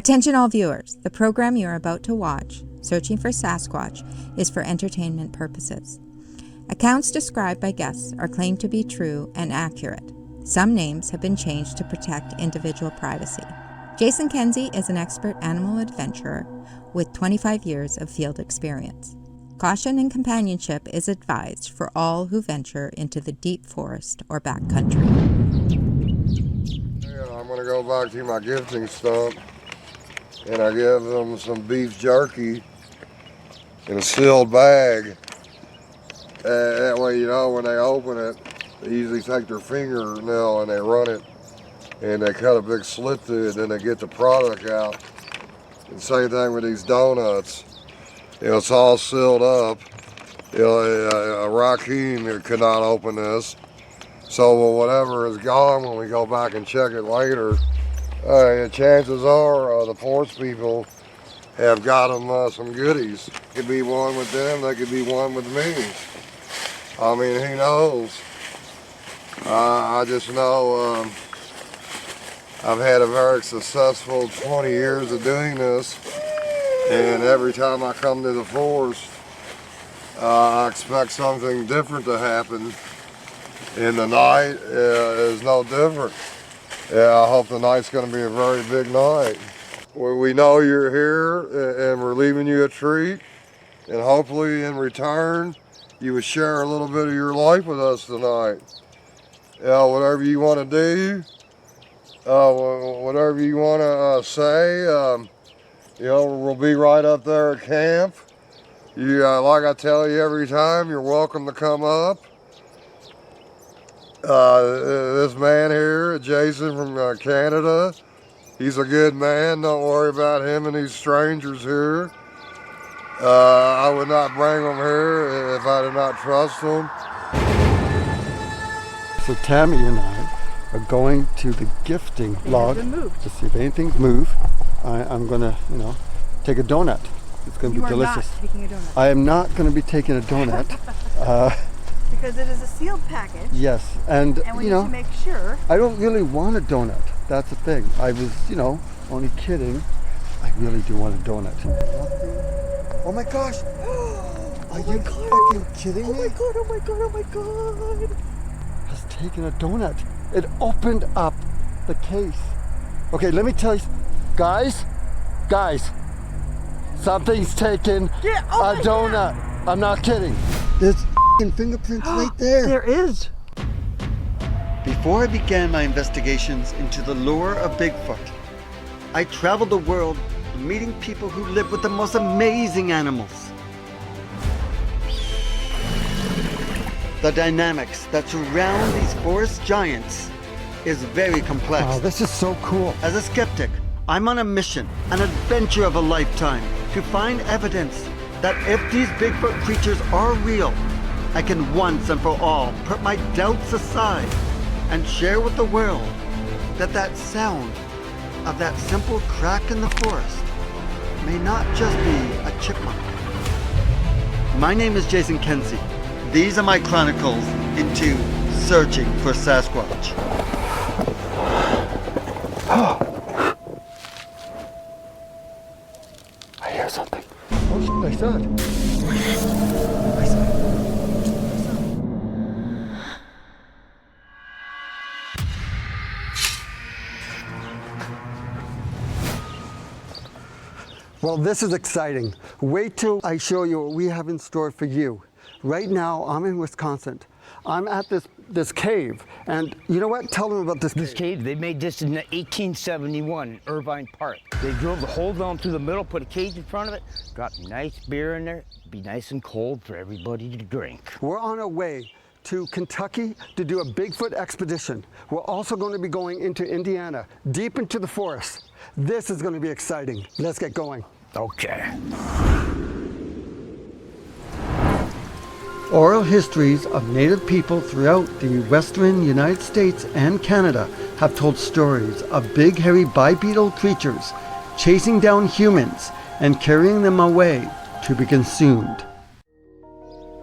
Attention all viewers, the program you are about to watch, Searching for Sasquatch, is for entertainment purposes. Accounts described by guests are claimed to be true and accurate. Some names have been changed to protect individual privacy. Jason Kenzie is an expert animal adventurer with 25 years of field experience. Caution and companionship is advised for all who venture into the deep forest or backcountry. Yeah, I'm going to go back to my gifting stump, and I give them some beef jerky in a sealed bag. That way, you know, when they open it, they usually take their fingernail and they run it, and they cut a big slit through it, and then they get the product out. And same thing with these donuts. You know, it's all sealed up. You know, a raccoon could not open this. So whatever is gone, when we go back and check it later, chances are the forest people have got them some goodies. Could be one with them, they could be one with me. I mean, who knows? I just know I've had a very successful 20 years of doing this, and every time I come to the forest, I expect something different to happen, and the night is no different. Yeah, I hope the night's going to be a very big night. We know you're here, and we're leaving you a treat, and hopefully in return, you would share a little bit of your life with us tonight. Whatever you want to do, whatever you want to say, you know, we'll be right up there at camp. You, like I tell you every time, you're welcome to come up. This man here, Jason from Canada, he's a good man. Don't worry about him and these strangers here. I would not bring them here if I did not trust them. So Tammy and I are going to the gifting lodge to see if anything's moved. I'm gonna, you know, take a donut. It's gonna be delicious. You are not taking a donut. I am not gonna be taking a donut. Because it is a sealed package. Yes, and we you need know, to make sure. I don't really want a donut. That's the thing. I was, you know, only kidding. I really do want a donut. Oh my gosh! Are you fucking kidding me? Oh my god! Oh my god! Oh my god! Has taken a donut. It opened up the case. Okay, let me tell you, guys, something's taken a donut. God. I'm not kidding. There's fingerprints right there. There is. Before I began my investigations into the lure of Bigfoot, I traveled the world meeting people who live with the most amazing animals. The dynamics that surround these forest giants is very complex. Wow, this is so cool. As a skeptic, I'm on a mission, an adventure of a lifetime, to find evidence that if these Bigfoot creatures are real, I can once and for all put my doubts aside and share with the world that that sound of that simple crack in the forest may not just be a chipmunk. My name is Jason Kenzie. These are my chronicles into searching for Sasquatch. I hear something. Oh shit, I saw it. I saw it. Well, this is exciting. Wait till I show you what we have in store for you. Right now, I'm in Wisconsin. I'm at this cave, and you know what? Tell them about this cave. This cave, they made this in 1871 in Irvine Park. They drilled a hole down through the middle, put a cage in front of it, dropped nice beer in there, be nice and cold for everybody to drink. We're on our way to Kentucky to do a Bigfoot expedition. We're also going to be going into Indiana, deep into the forest. This is going to be exciting. Let's get going. Okay. Oral histories of Native people throughout the western United States and Canada have told stories of big, hairy bipedal creatures chasing down humans and carrying them away to be consumed.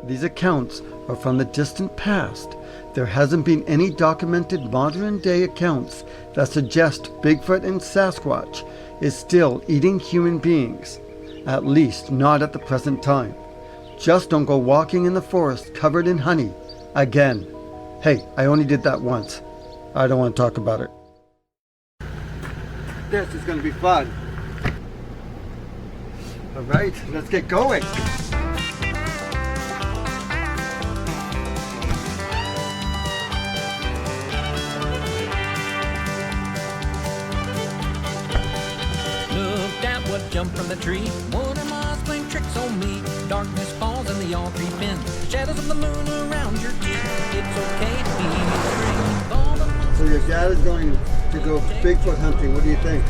These accounts are from the distant past. There hasn't been any documented modern-day accounts that suggest Bigfoot and Sasquatch is still eating human beings, at least not at the present time. Just don't go walking in the forest covered in honey again. Hey, I only did that once. I don't want to talk about it. This is going to be fun. All right, let's get going. Jump from the tree, one of my playing tricks on me. Darkness falls and they all creep in. Shadows of the moon around your teeth. It's okay to be afraid. So your dad is going to go Bigfoot hunting. What do you think?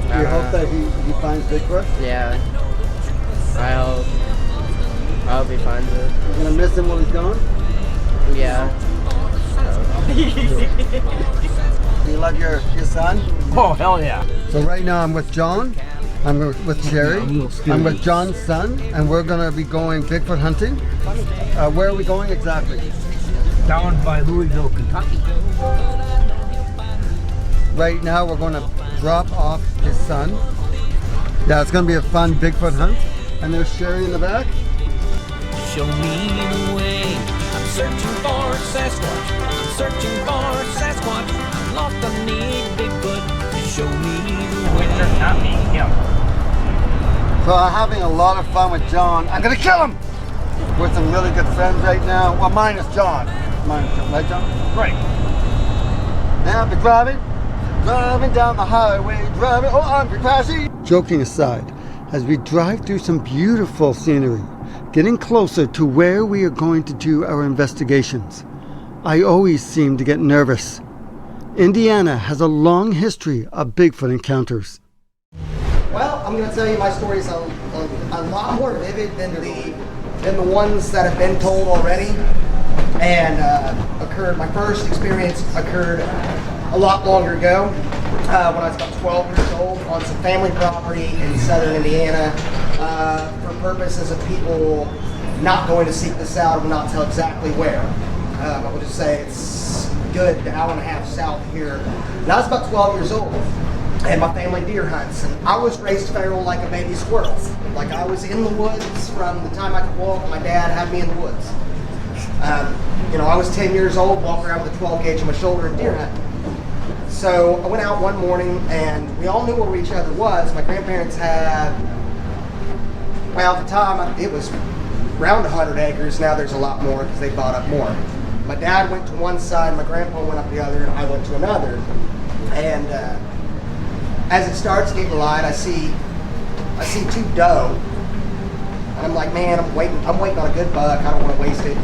Do you hope that he finds Bigfoot? Yeah. I hope he finds it. You're gonna miss him while he's gone? Yeah. Do you love your son? Oh, hell yeah. So right now I'm with John, I'm with Sherry, I'm with John's son, and we're going to be going Bigfoot hunting. Where are we going exactly? Down by Louisville, Kentucky. Right now we're going to drop off his son. Yeah, it's going to be a fun Bigfoot hunt. And there's Sherry in the back. Show me the way. I'm searching for Sasquatch. I'm searching for Sasquatch. I'm lost, I need Bigfoot. Show me the way. Not me, him. So I'm having a lot of fun with John. I'm going to kill him! We're some really good friends right now. Well, mine is John. Right, John? Right. Now I'll be driving down the highway, driving, oh, I'm crashing. Joking aside, as we drive through some beautiful scenery, getting closer to where we are going to do our investigations, I always seem to get nervous. Indiana has a long history of Bigfoot encounters. Well, I'm going to tell you my stories a lot more vivid than the ones that have been told already. And my first experience occurred a lot longer ago, when I was about 12 years old, on some family property in southern Indiana, for purposes of people not going to seek this out. I will not tell exactly where. I will just say it's a good hour and a half south here. And I was about 12 years old, and my family deer hunts, and I was raised feral like a baby squirrel. Like, I was in the woods from the time I could walk. My dad had me in the woods. I was 10 years old, walking around with a 12 gauge on my shoulder and deer hunting. So I went out one morning, and we all knew where each other was. My grandparents had, well, at the time, it was around 100 acres. Now there's a lot more because they bought up more. My dad went to one side, my grandpa went up the other, and I went to another. And as it starts getting light, I see 2 doe. And I'm like, man, I'm waiting on a good buck. I don't want to waste it,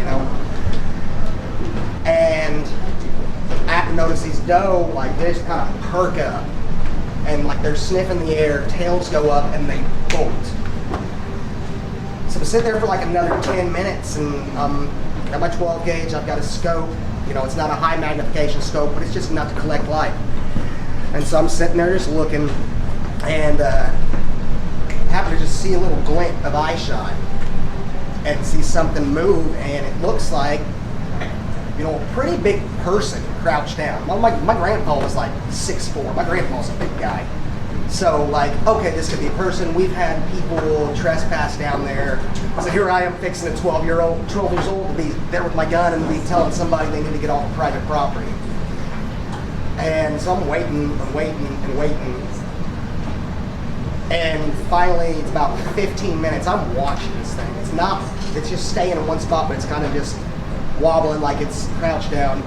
And I have to notice these doe, like, they just kind of perk up. And like they're sniffing the air, tails go up, and they bolt. So I sit there for like another 10 minutes, and got my 12 gauge, I've got a scope. It's not a high magnification scope, but it's just enough to collect light. And so I'm sitting there just looking, and happen to just see a little glint of eye shot and see something move, and it looks like, a pretty big person crouched down. My grandpa was like 6'4". My grandpa's a big guy. So like, okay, this could be a person. We've had people trespass down there. So here I am fixing a 12 years old to be there with my gun and be telling somebody they need to get off of private property. And so I'm waiting. And finally, it's about 15 minutes. I'm watching this thing. It's just staying in one spot, but it's kind of just wobbling like it's crouched down.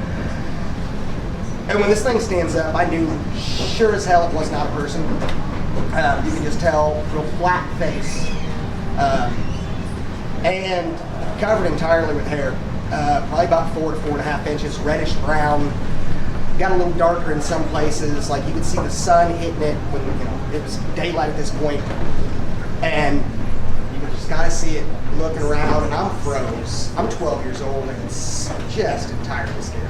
And when this thing stands up, I knew sure as hell it was not a person. You can just tell, real flat face. And covered entirely with hair. Probably about 4 to 4.5 inches, reddish brown. Got a little darker in some places, like you could see the sun hitting it when it was daylight at this point, and you could just kind of see it looking around, and I'm froze. I'm 12 years old, and it's just entirely scared.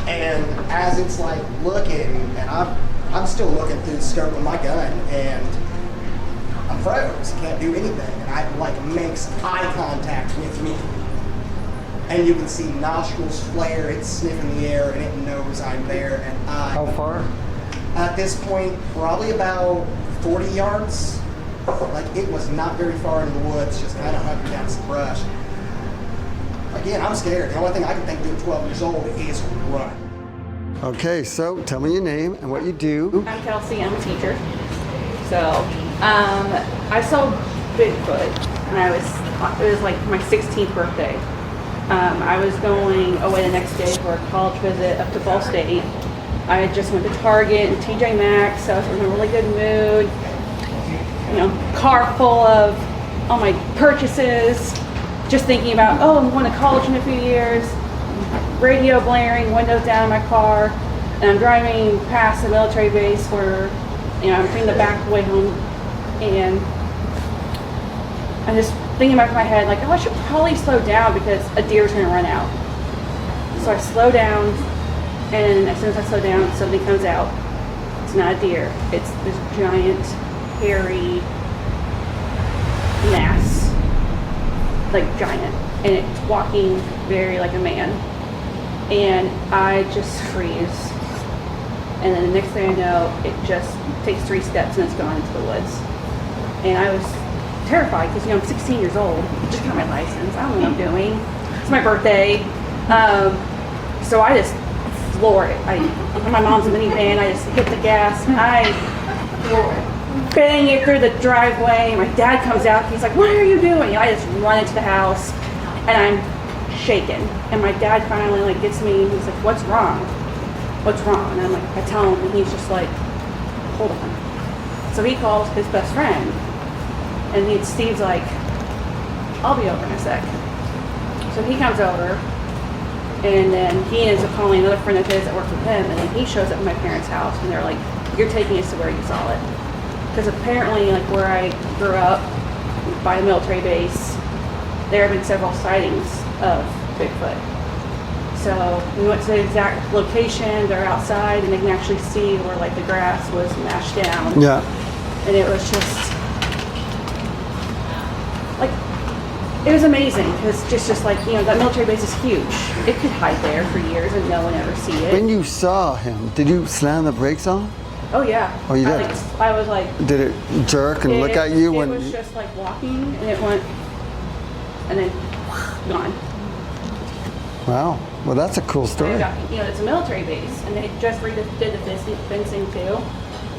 And as it's like looking, and I'm still looking through the scope of my gun, and I'm froze. Can't do anything, and it like makes eye contact with me. and you can see nostrils flare, it's sniffing the air, and it knows I'm there, and How far? at this point, probably about 40 yards. Like, it was not very far into the woods, just kind of hunting down some brush. Again, I'm scared. The only thing I can think to do at 12 years old is run. Okay, so tell me your name and what you do. I'm Kelsey, I'm a teacher. So, I saw Bigfoot, and it was like my 16th birthday. I was going away the next day for a college visit up to Ball State. I had just went to Target and TJ Maxx, so I was in a really good mood. You know, car full of all my purchases, just thinking about, oh, I'm going to college in a few years. Radio blaring, windows down in my car, and I'm driving past the military base where, you know, I'm taking the back way home, and I'm just thinking back in my head, like, oh, I should probably slow down because a deer's going to run out. So I slow down, and as soon as I slow down, something comes out. It's not a deer. It's this giant, hairy mass, like giant, and it's walking very like a man. And I just freeze. And then the next thing I know, it just takes 3 steps and it's gone into the woods. And I was terrified because, you know, I'm 16 years old. Just got my license. I don't know what I'm doing. It's my birthday. So I just floor it. My mom's minivan. I just hit the gas. I bang it through the driveway. My dad comes out. He's like, "What are you doing?" And I just run into the house, and I'm shaken. And my dad finally like gets me. And he's like, "What's wrong? What's wrong?" And I'm like, I tell him, and he's just like, "Hold on." So he calls his best friend, and Steve's like, "I'll be over in a sec." So he comes over, and then he ends up calling another friend of his that works with him, and then he shows up at my parents' house, and they're like, "You're taking us to where you saw it." Because apparently, like where I grew up, by a military base, there have been several sightings of Bigfoot. So we went to the exact location, they're outside, and they can actually see where like the grass was mashed down. Yeah. And it was just, like, it was amazing, because just like, you know, that military base is huge. It could hide there for years and no one ever see it. When you saw him, did you slam the brakes on? Oh yeah. Oh, you did? I was like... Did it jerk and look at you? It was just like walking, and it went, and then gone. Wow. Well, that's a cool story. You know, it's a military base, and they just did the fencing too.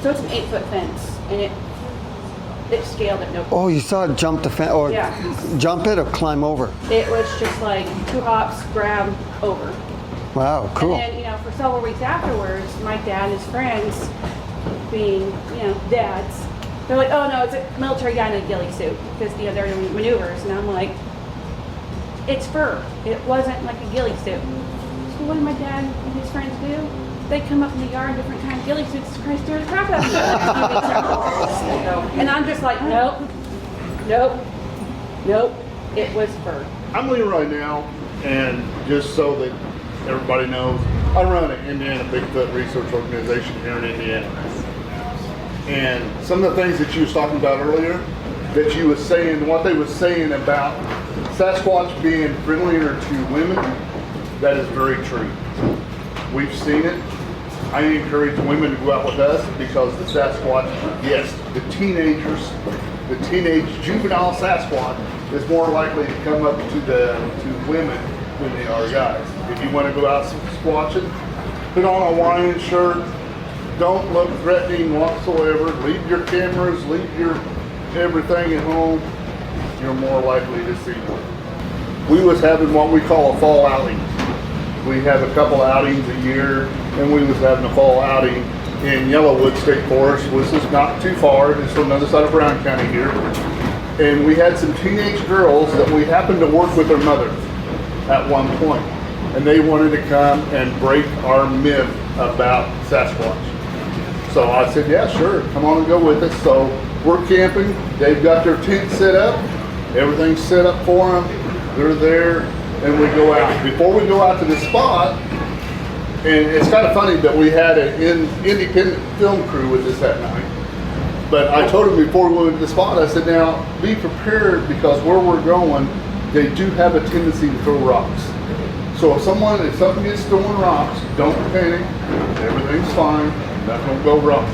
So it's an 8-foot fence, and it scaled at no point. Oh, you saw it jump the fence, or Yeah. jump it or climb over? It was just like 2 hops, grab, over. Wow, cool. And then, you know, for several weeks afterwards, my dad and his friends, being, you know, dads, they're like, "Oh no, it's a military guy in a ghillie suit," because, you know, they're doing maneuvers, and I'm like, it's fur. It wasn't like a ghillie suit. So what did my dad and his friends do? They come up in the yard in different kind of ghillie suits to try to stir the crap out of them. And I'm just like, nope, nope, nope. It was fur. I'm leaving right now, and just so that everybody knows, I run an Indiana Bigfoot research organization here in Indiana. And some of the things that you was talking about earlier, that you was saying, what they was saying about Sasquatch being friendlier to women, that is very true. We've seen it. I encourage women to go out with us because the Sasquatch, yes, the teenagers, the teenage juvenile Sasquatch is more likely to come up to women than they are guys. If you want to go out squatching, put on a Hawaiian shirt. Don't look threatening whatsoever. Leave your cameras, leave your everything at home. You're more likely to see one. We was having what we call a fall outing. We have a couple outings a year, and we was having a fall outing in Yellowwood State Forest, which is not too far. It's on the other side of Brown County here. And we had some teenage girls that we happened to work with their mothers at one point. And they wanted to come and break our myth about Sasquatch. So I said, yeah, sure, come on and go with us. So we're camping. They've got their tent set up. Everything's set up for them. They're there, and we go out. Before we go out to the spot, and it's kind of funny that we had an independent film crew with us that night. But I told them before we went to the spot, I said, now be prepared, because where we're going, they do have a tendency to throw rocks So if something gets throwing rocks, don't panic. Everything's fine. Nothing will go wrong.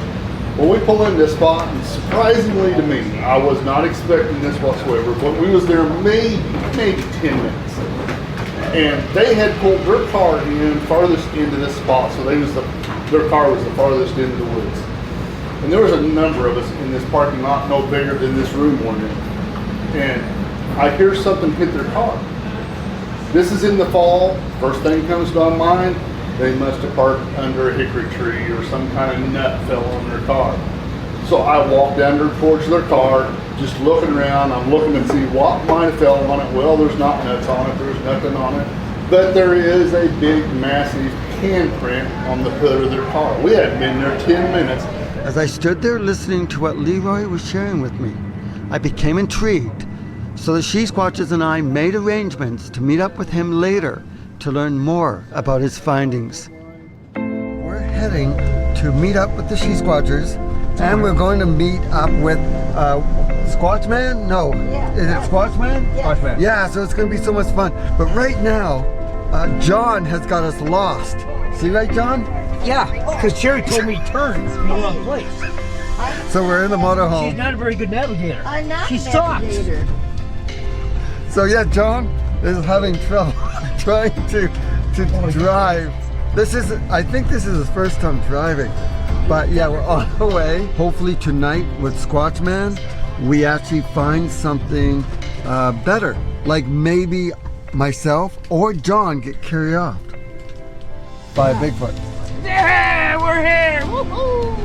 Well, we pull in this spot, and surprisingly to me, I was not expecting this whatsoever, but we was there maybe 10 minutes. And they had pulled their car in farthest into this spot, so their car was the farthest into the woods. And there was a number of us in this parking lot, no bigger than this room we're in. And I hear something hit their car. This is in the fall. First thing comes to my mind, they must have parked under a hickory tree or some kind of nut fell on their car. So I walked down to the porch of their car, just looking around. I'm looking to see what might have fell on it. Well, there's not nuts on it. There's nothing on it. But there is a big, massive handprint on the hood of their car. We hadn't been there 10 minutes. As I stood there listening to what Leroy was sharing with me, I became intrigued. So the SheSquatchers and I made arrangements to meet up with him later to learn more about his findings. We're heading to meet up with the SheSquatchers, and we're going to meet up with Squatch Man? No. Yeah. Is it Squatch Man? Yes. Squatch Man. Yeah, so it's going to be so much fun. But right now, John has got us lost. See, right, John? Yeah, because Sherry told me turn in the wrong place. So we're in the motorhome. She's not a very good navigator. I'm not She a sucks. navigator. So yeah, John is having trouble trying to drive. I think this is his first time driving. But yeah, we're on our way. Hopefully tonight with Squatch Man, we actually find something better. Like maybe myself or John get carried off by a Bigfoot. Yeah, we're here. Woohoo!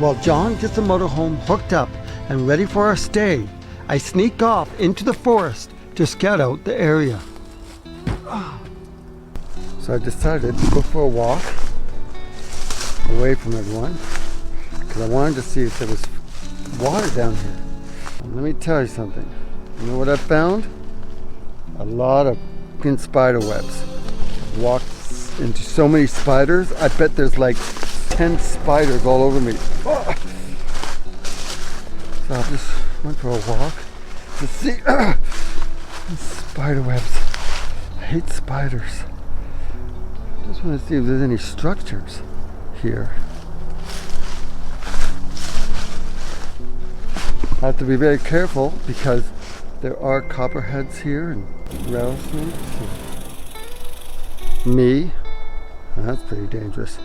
While John gets the motorhome hooked up and ready for our stay, I sneak off into the forest to scout out the area. So I decided to go for a walk away from everyone because I wanted to see if there was water down here. And let me tell you something. You know what I found? A lot of fucking spider webs. I've walked into so many spiders. I bet there's like 10 spiders all over me. Oh. So I just went for a walk to see spider webs. I hate spiders. I just want to see if there's any structures here. I have to be very careful because there are copperheads here and rattlesnakes. Me. That's pretty dangerous.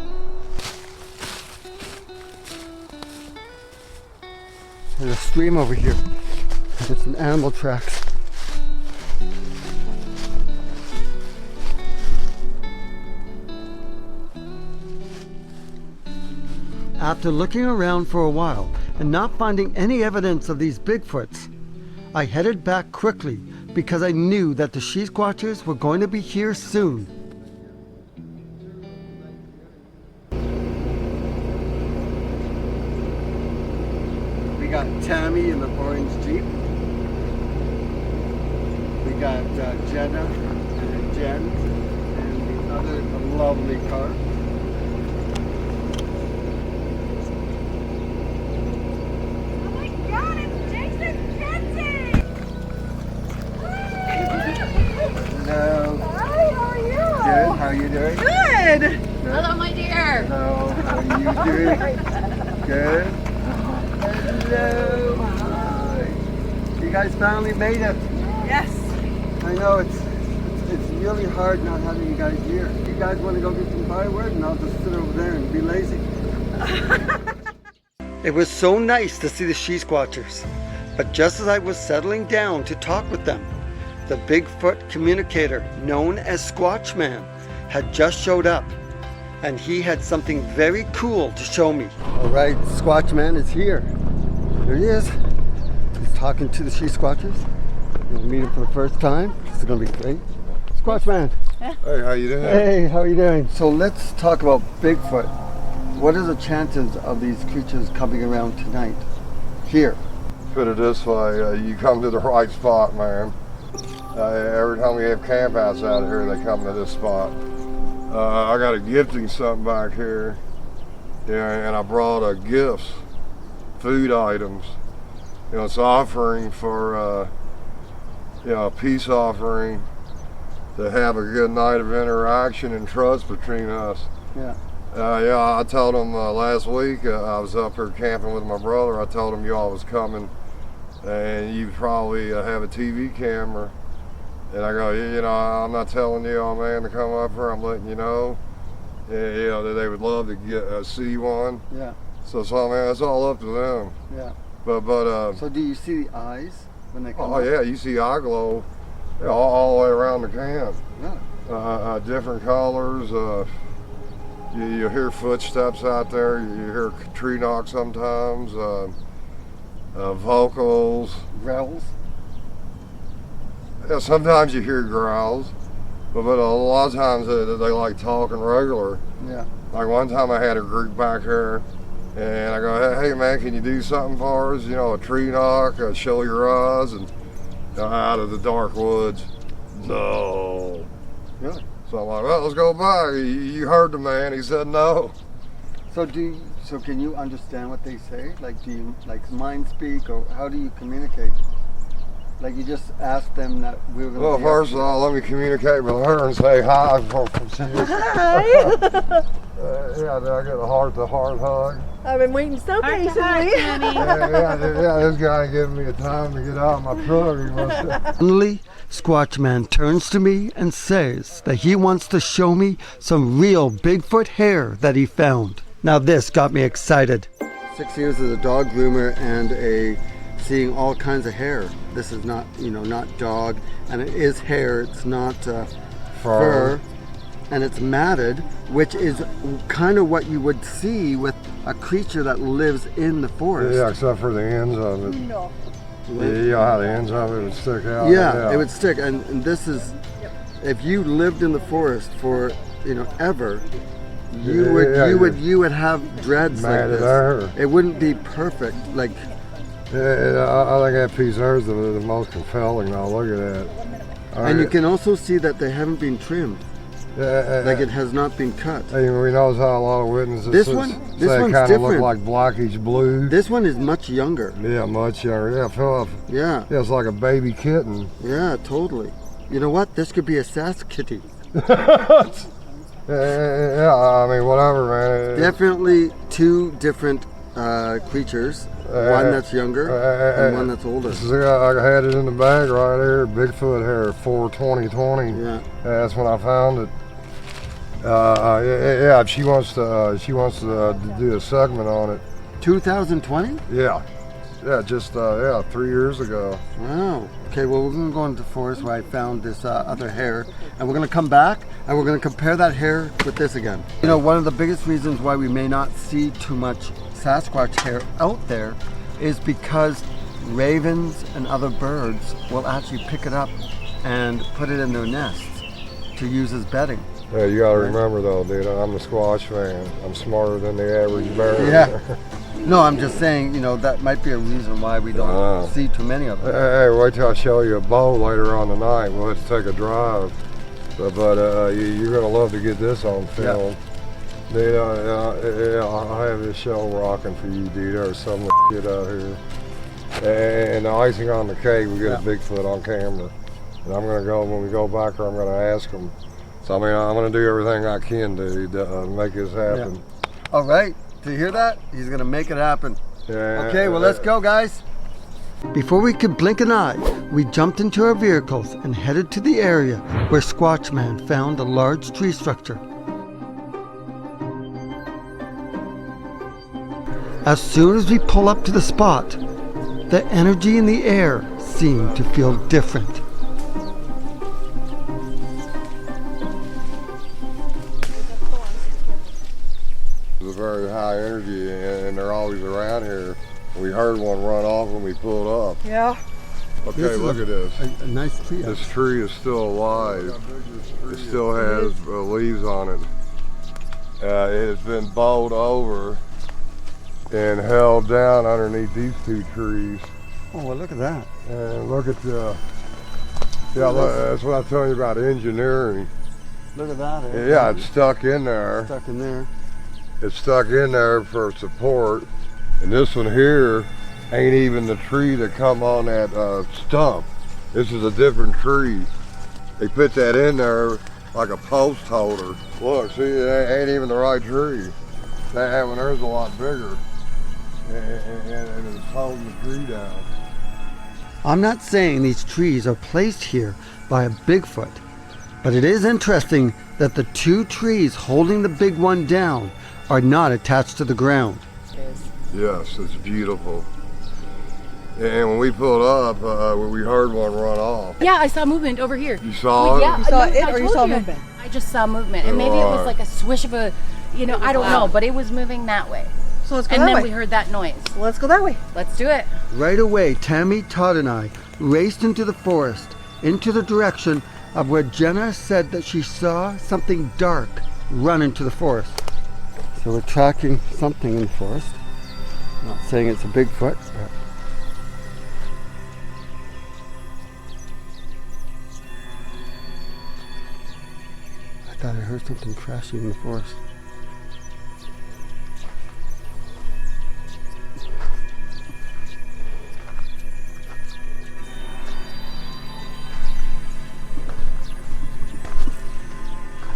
There's a stream over here. It's an animal tracks. After looking around for a while and not finding any evidence of these Bigfoots, I headed back quickly because I knew that the SheSquatchers were going to be here soon. We got Tammy in the orange Jeep. We got Jena and Jen and the other lovely car. Hello. Hi, how are you? Good, how are you doing? Good. Hello, my dear. Hello, how are you doing? Good. Hello. Hi. You guys finally made it. Yes. I know it's really hard not having you guys here. You guys want to go get some firewood and I'll just sit over there and be lazy. It was so nice to see the SheSquatchers, but just as I was settling down to talk with them, the Bigfoot communicator known as Squatch Man had just showed up, and he had something very cool to show me. All right, Squatch Man is here. There he is. He's talking to the SheSquatchers. We'll meet him for the first time. This is gonna be great. Squatch Man. Hey, how you doing? Hey, how are you doing? So let's talk about Bigfoot. What are the chances of these creatures coming around tonight? Here. Put it this way, you come to the right spot, man. Every time we have campouts out here, they come to this spot. I got a gifting something back here, yeah, and I brought gifts, food items, You know, it's offering for, you know, a peace offering to have a good night of interaction and trust between us. Yeah. Yeah, I told him last week, I was up here camping with my brother. I told him y'all was coming and you probably have a TV camera. And I go, you know, I'm not telling you, oh man, to come up here. I'm letting you know, you know, that they would love to get see one. Yeah. So man, it's all up to them. Yeah. But so do you see the eyes when they come? Oh yeah, you see eye glow, you know, all the way around the camp. Yeah. Different colors. You hear footsteps out there. You hear tree knocks sometimes. Vocals. Growls. Yeah, sometimes you hear growls, but a lot of times they like talking regular. Yeah. Like one time I had a group back here, and I go, hey man, can you do something for us? You know, a tree knock, show your eyes, and out of the dark woods. No. Yeah. So I'm like, well, let's go by. You heard the man. He said no. So can you understand what they say? Like, do you mind speak, or how do you communicate? Like, you just ask them that we were going to. Well, first of all, let me communicate with her and say hi. Hi. Yeah, did I get a heart-to-heart hug? I've been waiting so patiently. Yeah, this guy giving me a time to get out of my truck. He must have. Suddenly, Squatch Man turns to me and says that he wants to show me some real Bigfoot hair that he found. Now this got me excited. 6 years as a dog groomer and seeing all kinds of hair. This is not, you know, not dog, and it is hair. It's not fur, and it's matted, which is kind of what you would see with a creature that lives in the forest. Yeah, except for the ends of it. No. You know how the ends of it would stick out. Yeah, it would stick, and this is, if you lived in the forest for, you know, ever, you would have dreads like this. Hair. It wouldn't be perfect, like. Yeah, I think that piece of hair is the most compelling. Now look at that. And you can also see that they haven't been trimmed. Like it has not been cut. Hey, we know how a lot of witnesses this one's kind of different. look like blackish blue. This one is much younger. Yeah, much younger. Yeah, Philip. Yeah. Yeah, it's like a baby kitten. Yeah, totally. You know what? This could be a Sasquatch. Yeah, I mean, whatever, man. Definitely two different creatures. One that's younger and one that's older. I had it in the bag right here. Bigfoot hair, 4/20/20. Yeah. That's when I found it. Yeah, she wants to do a segment on it. 2020? Yeah. Yeah, just 3 years ago. Wow. Okay, well, we're going to go into the forest where I found this other hair, and we're going to come back and we're going to compare that hair with this again. You know, one of the biggest reasons why we may not see too much Sasquatch hair out there is because ravens and other birds will actually pick it up and put it in their nests to use as bedding. Yeah, you got to remember though, dude, I'm a Squatch man. I'm smarter than the average bear. Yeah. No, I'm just saying, you know, that might be a reason why we don't see too many of them. Hey, wait till I show you a bow later on tonight. We'll have to take a drive. But you're going to love to get this on film. Yeah. Dude, I'll have this show rocking for you, dude. There's some shit out here. And the icing on the cake, we get a Bigfoot on camera. And I'm going to go, when we go back there, I'm going to ask him. So, I mean, I'm going to do everything I can do to make this happen. Yeah. All right. Do you hear that? He's going to make it happen. Yeah. Okay, well, let's go, guys. Before we could blink an eye, we jumped into our vehicles and headed to the area where Squatch Man found a large tree structure. As soon as we pull up to the spot, the energy in the air seemed to feel different. It's a very high energy, and they're always around here. We heard one run off when we pulled up. Yeah. Okay, look at this. A nice tree. This tree is still alive. It still has leaves on it. It has been bowed over and held down underneath these two trees. Oh, well, look at that. And look at the, look, that's what I'm telling you about engineering. Look at that. Yeah, it's stuck in there. Stuck in there. It's stuck in there for support. And this one here ain't even the tree that come on that stump. This is a different tree. They put that in there like a post holder. Look, see, it ain't even the right tree. That one there's a lot bigger. And it's holding the tree down. I'm not saying these trees are placed here by a Bigfoot, but it is interesting that the two trees holding the big one down are not attached to the ground. Yes, it's beautiful. And when we pulled up, we heard one run off. Yeah, I saw movement over here. You saw it? Yeah, You saw it I or you told saw movement? I just saw movement, and maybe it was like a swish of a, I don't know, but it was moving that way. So let's go And that then way. we heard that noise. Let's go that way. Let's do it. Right away, Tammy, Todd, and I raced into the forest, into the direction of where Jena said that she saw something dark run into the forest. So we're tracking something in the forest. Not saying it's a Bigfoot, but I thought I heard something crashing in the forest.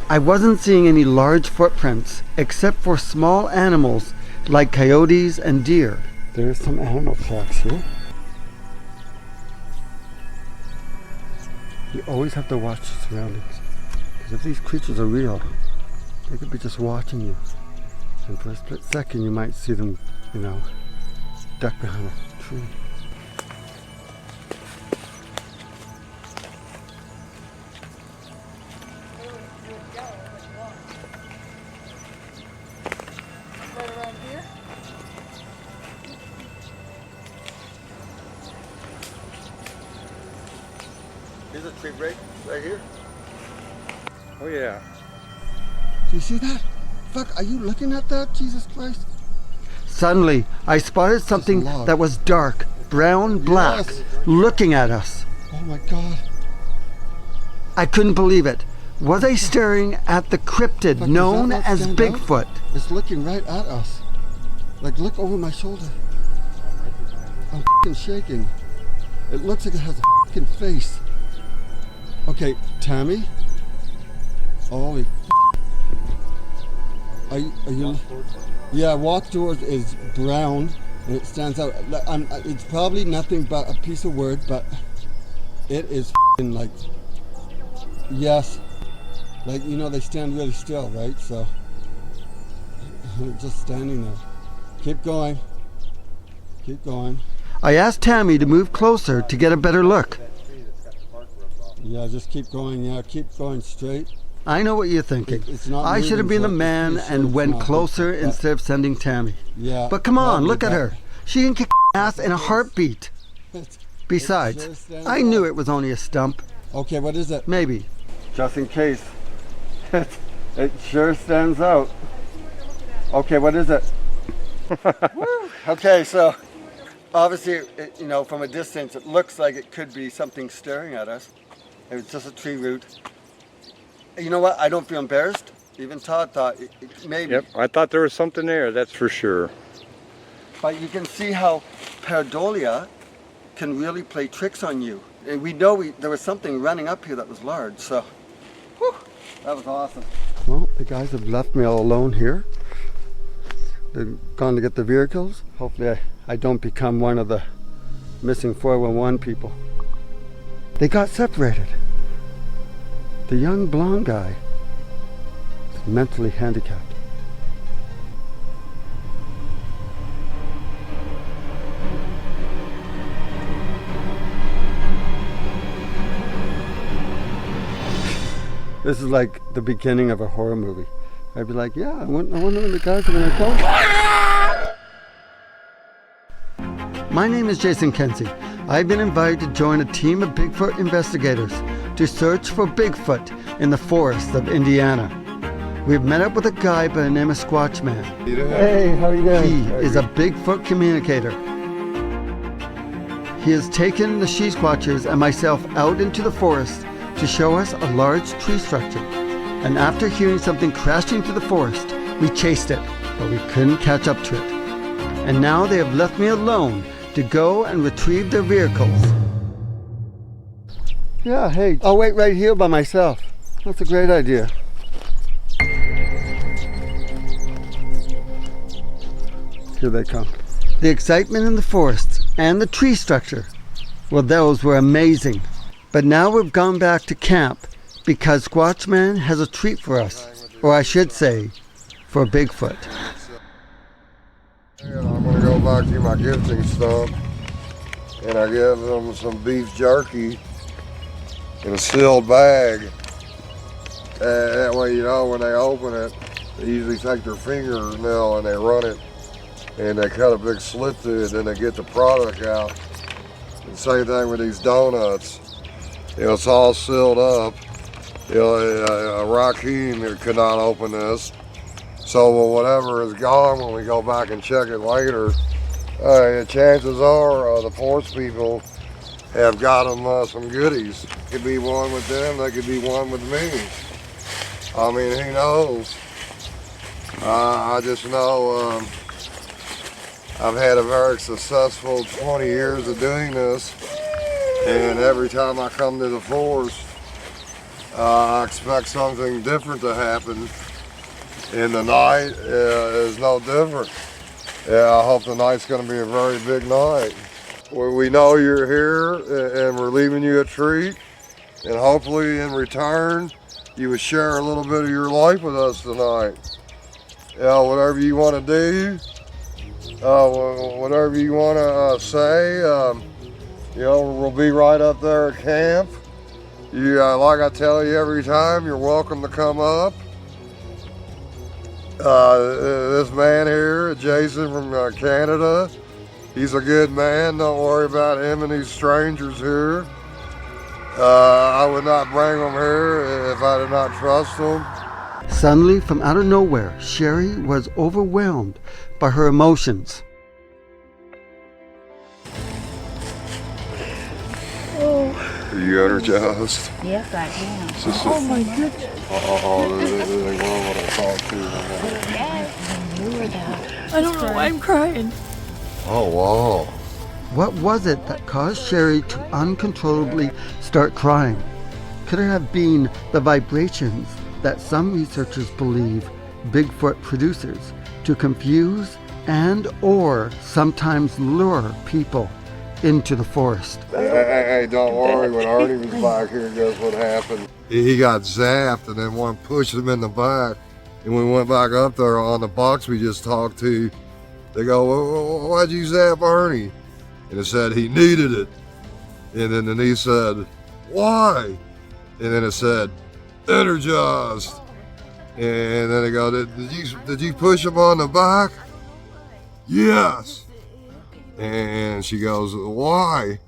I wasn't seeing any large footprints except for small animals like coyotes and deer. There's some animal tracks here. You always have to watch your surroundings, because if these creatures are real, they could be just watching you. And for a split second you might see them, duck behind a tree. Here's a tree break right here. Oh yeah. Do you see that? Fuck, are you looking at that? Jesus Christ. Suddenly, I spotted something that was dark, brown, black, looking at us. Oh my God. I couldn't believe it. Was I staring at the cryptid known as Bigfoot? It's looking right at us. Like, look over my shoulder. I'm f***ing shaking. It looks like it has a f***ing face. Okay, Tammy? Holy f***. Are you? Yeah, walk towards is brown and it stands out. It's probably nothing but a piece of wood, but it is f***ing like, yes. Like, they stand really still, right? So, just standing there. Keep going. Keep going. I asked Tammy to move closer to get a better look. Yeah, just keep going. Yeah, keep going straight. I know what you're thinking. I should have been the man and went closer instead of sending Tammy. Yeah. But come on, look at her. She can kick ass in a heartbeat. Besides, I knew it was only a stump. Okay, what is it? Maybe. Just in case. It sure stands out. Okay, what is it? Okay, so obviously, from a distance, it looks like it could be something staring at us. It's just a tree root. You know what? I don't feel embarrassed. Even Todd thought maybe. Yep, I thought there was something there, that's for sure. But you can see how pareidolia can really play tricks on you. And we know there was something running up here that was large, so whew, that was awesome. Well, the guys have left me all alone here. They've gone to get the vehicles. Hopefully I don't become one of the missing 411 people. They got separated. The young blonde guy is mentally handicapped. This is like the beginning of a horror movie. I'd be like, yeah, I wonder when the guys are gonna go. My name is Jason Kenzie. I've been invited to join a team of Bigfoot investigators to search for Bigfoot in the forests of Indiana. We've met up with a guy by the name of Squatch Man. Hey, how are you doing? He is a Bigfoot communicator. He has taken the SheSquatchers and myself out into the forest to show us a large tree structure. And after hearing something crashing through the forest, we chased it, but we couldn't catch up to it. And now they have left me alone to go and retrieve their vehicles. Yeah, hey, I'll wait right here by myself. That's a great idea. Here they come. The excitement in the forest and the tree structure, well, those were amazing. But now we've gone back to camp because Squatch Man has a treat for us, or I should say, for Bigfoot. Yeah, I'm gonna go back to my gifting stump, and I give them some beef jerky in a sealed bag. That way, you know, when they open it, they usually take their fingernail and they run it, and they cut a big slit through it, then they get the product out. And same thing with these donuts. You know, it's all sealed up. You know, a raccoon could not open this. So whatever is gone, when we go back and check it later, chances are the force people have got them some goodies. Could be one with them, they could be one with me. I mean, who knows? I just know I've had a very successful 20 years of doing this, and every time I come to the forest, I expect something different to happen. And the night is no different. Yeah, I hope the night's gonna be a very big night. We know you're here and we're leaving you a treat. And hopefully in return, you would share a little bit of your life with us tonight. Yeah, whatever you wanna do, whatever you wanna say, you know, we'll be right up there at camp. You, like I tell you every time, you're welcome to come up. This man here, Jason from Canada, he's a good man. Don't worry about him and these strangers here. I would not bring them here if I did not trust them. Suddenly, from out of nowhere, Sherry was overwhelmed by her emotions. Are you energized? Yes, I am. Oh my goodness. Anything wrong when I talk to you? I don't know why I'm crying. Oh, wow. What was it that caused Sherry to uncontrollably start crying? Could it have been the vibrations that some researchers believe Bigfoot produces to confuse and or sometimes lure people into the forest? Hey, don't worry. When Artie was back here, guess what happened? He got zapped, and then one pushed him in the back. And we went back up there on the box we just talked to. They go, well, why'd you zap Ernie? And it said he needed it. And then he said, why? And then it said, energized. And then they go, did you push him on the back? Yes. And she goes, why?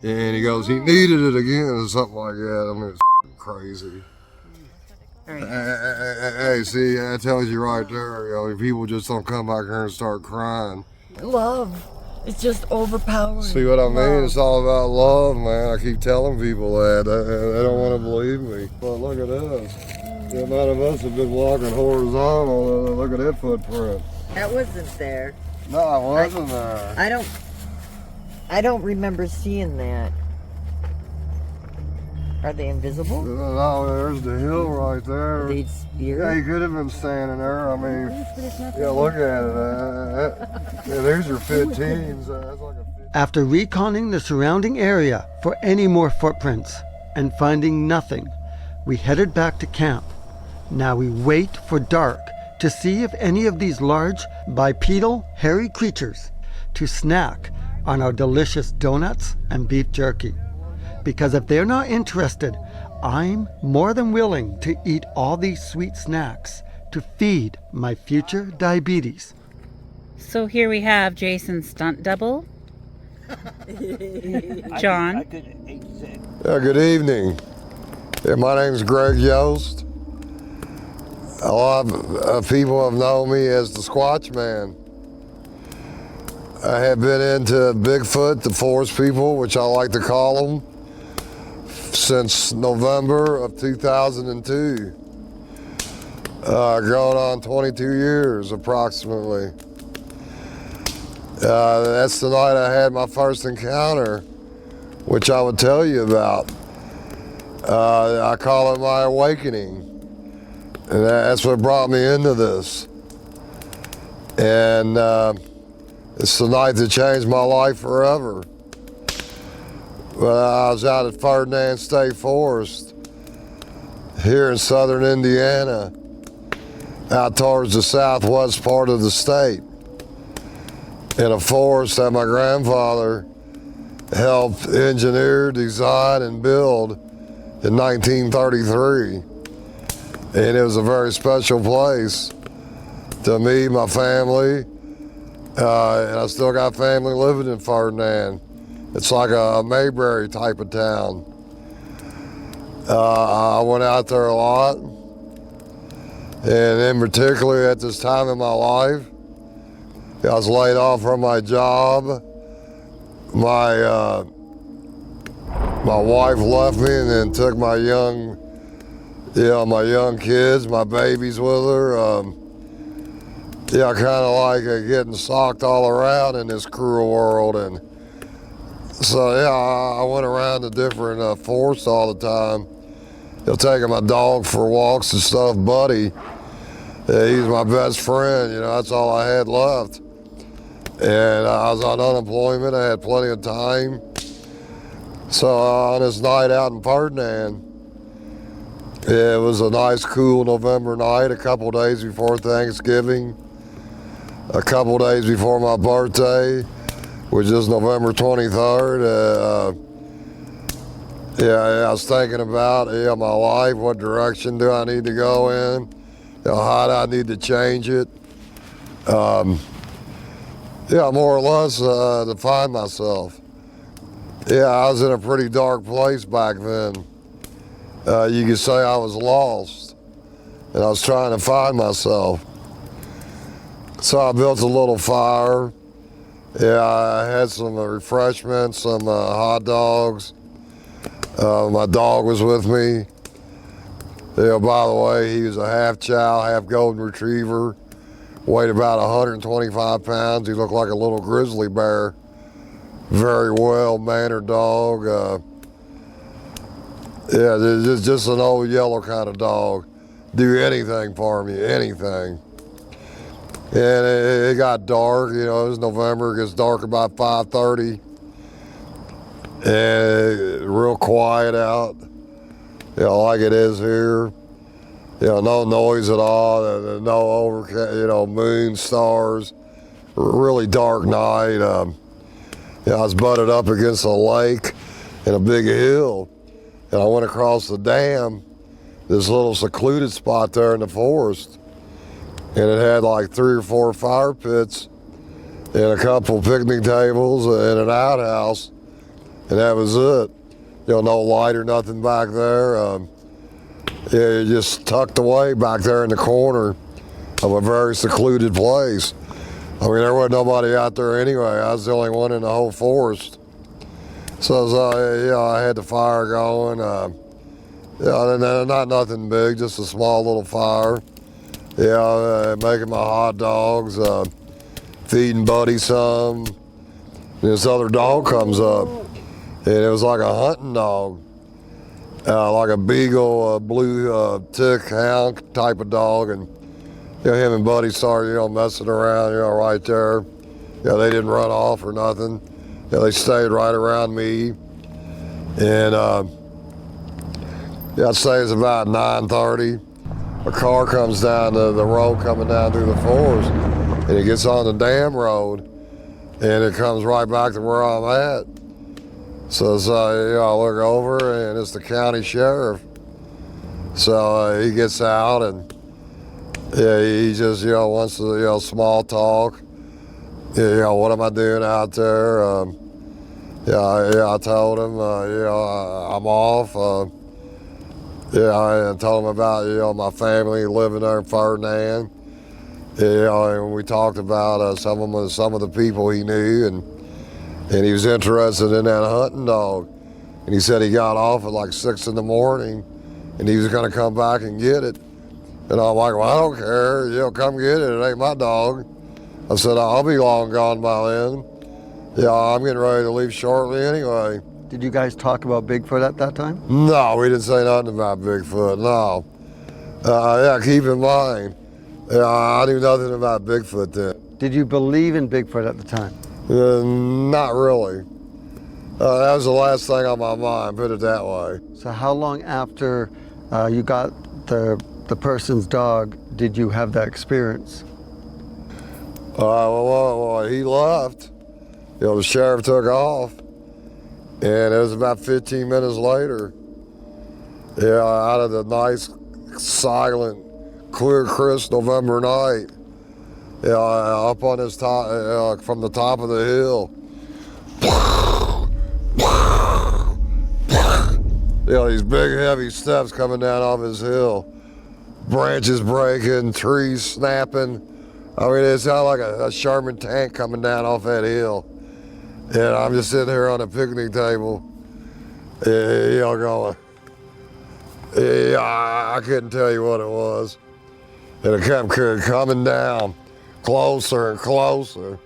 And he goes, he needed it again, or something like that. I mean, it's crazy. Hey, see, that tells you right there, you know, people just don't come back here and start crying. Love. It's just overpowering. See what I mean? It's all about love, man. I keep telling people that. They don't want to believe me. But look at us. The amount of us have been walking horizontal. Look at that footprint. That wasn't there. No, I wasn't there. I don't remember seeing that. Are they invisible? No, there's the hill right there. Are they spirit? Yeah, he could have been standing there. I mean, yeah, look at it. Yeah, there's your 15s. That's like a 15. After reconning the surrounding area for any more footprints and finding nothing, we headed back to camp. Now we wait for dark to see if any of these large, bipedal, hairy creatures to snack on our delicious donuts and beef jerky. Because if they're not interested, I'm more than willing to eat all these sweet snacks to feed my future diabetes. So here we have Jason's stunt double, John. Yeah, good evening. Yeah, my name's Greg Yost. A lot of people have known me as the Squatch Man. I have been into Bigfoot, the forest people, which I like to call them, since November of 2002. Going on 22 years approximately. That's the night I had my first encounter, which I would tell you about. I call it my awakening. And that's what brought me into this. And it's the night that changed my life forever. I was out at Ferdinand State Forest here in southern Indiana, out towards the southwest part of the state, in a forest that my grandfather helped engineer, design, and build in 1933. And it was a very special place to me, my family, and I still got family living in Ferdinand. It's like a Mayberry type of town. I went out there a lot, and in particular at this time in my life, I was laid off from my job. My wife left me and then took my young kids, my babies with her. Kind of like getting socked all around in this cruel world. And so, I went around to different forests all the time. Taking my dog for walks and stuff, Buddy. He's my best friend, that's all I had left. And I was on unemployment, I had plenty of time. So on this night out in Ferdinand, it was a nice, cool November night, a couple days before Thanksgiving, a couple days before my birthday, which is November 23rd. I was thinking about my life, what direction do I need to go in, how do I need to change it. More or less to find myself. I was in a pretty dark place back then. You could say I was lost, and I was trying to find myself. So I built a little fire. I had some refreshments, some hot dogs. My dog was with me. By the way, he was a half chow, half golden retriever. Weighed about 125 pounds. He looked like a little grizzly bear. Very well-mannered dog. Just an old yellow kind of dog. Do anything for me, anything. And it got dark, it was November, it gets dark about 5:30. And real quiet out, like it is here. No noise at all, no overcast, moon, stars, really dark night. I was butted up against a lake and a big hill, and I went across the dam, this little secluded spot there in the forest, and it had like 3 or 4 fire pits and a couple picnic tables and an outhouse, and that was it. No light or nothing back there. You're just tucked away back there in the corner of a very secluded place. There wasn't nobody out there anyway. I was the only one in the whole forest. So I had the fire going. Not nothing big, just a small little fire. Making my hot dogs, feeding Buddy some. This other dog comes up, and it was like a hunting dog. Like a beagle, blue tick hound type of dog, and him and Buddy started, messing around, right there. They didn't run off or nothing. They stayed right around me, and I'd say it's about 9:30. A car comes down the road coming down through the forest, and it gets on the dam road, and it comes right back to where I'm at. So I look over, and it's the county sheriff. So he gets out, and he just wants to small talk. What am I doing out there? I told him I'm off. I told him about my family living there in Ferdinand. And we talked about some of the people he knew, and he was interested in that hunting dog. And he said he got off at like 6 in the morning, and he was going to come back and get it. And I'm like, well, I don't care. Come get it. It ain't my dog. I said, I'll be long gone by then. Yeah, I'm getting ready to leave shortly anyway. Did you guys talk about Bigfoot at that time? No, we didn't say nothing about Bigfoot, no. Yeah, keep in mind, I knew nothing about Bigfoot then. Did you believe in Bigfoot at the time? Not really. That was the last thing on my mind, put it that way. So how long after you got the person's dog did you have that experience? Well, he left. You know, the sheriff took off, and it was about 15 minutes later. Yeah, out of the nice, silent, clear, crisp November night. Yeah, up on his top, from the top of the hill. You know, these big, heavy steps coming down off his hill. Branches breaking, trees snapping. I mean, it sounded like a Sherman tank coming down off that hill. And I'm just sitting here on a picnic table, you know, going, yeah, I couldn't tell you what it was. And it kept coming down closer and closer.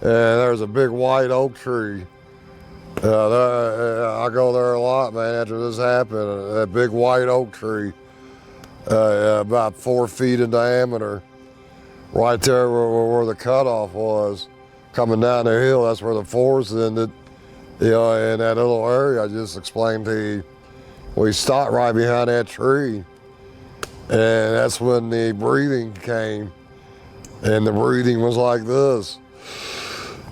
And there's a big white oak tree. I go there a lot, man, after this happened. That big white oak tree, about 4 feet in diameter. Right there where the cutoff was, coming down the hill, that's where the forest ended. You know, in that little area I just explained to you. We stopped right behind that tree. And that's when the breathing came. And the breathing was like this.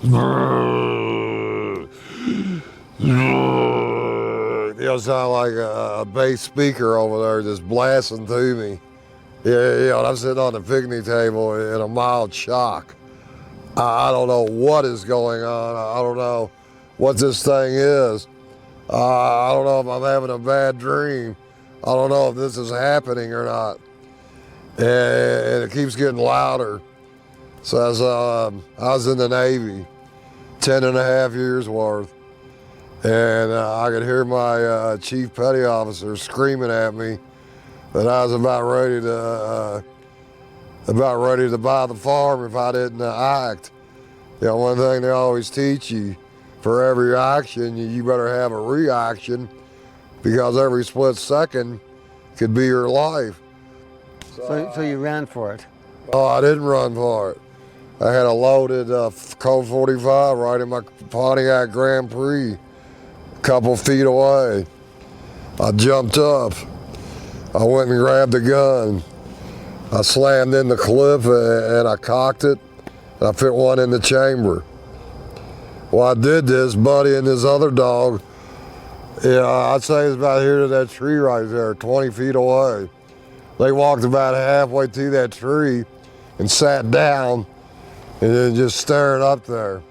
You know, sound like a bass speaker over there just blasting to me. Yeah, I'm sitting on the picnic table in a mild shock. I don't know what is going on. I don't know what this thing is. I don't know if I'm having a bad dream. I don't know if this is happening or not. And it keeps getting louder. So as, I was in the Navy, 10.5 years worth. And I could hear my chief petty officer screaming at me that I was about ready to buy the farm if I didn't act. You know, one thing they always teach you, for every action, you better have a reaction, because every split second could be your life. So you ran for it? Oh, I didn't run for it. I had a loaded Colt 45 right in my Pontiac Grand Prix, a couple feet away. I jumped up. I went and grabbed the gun. I slammed in the clip and I cocked it. And I fit one in the chamber. Well, I did this, Buddy and this other dog, yeah, I'd say it's about here to that tree right there, 20 feet away. They walked about halfway to that tree and sat down and then just staring up there.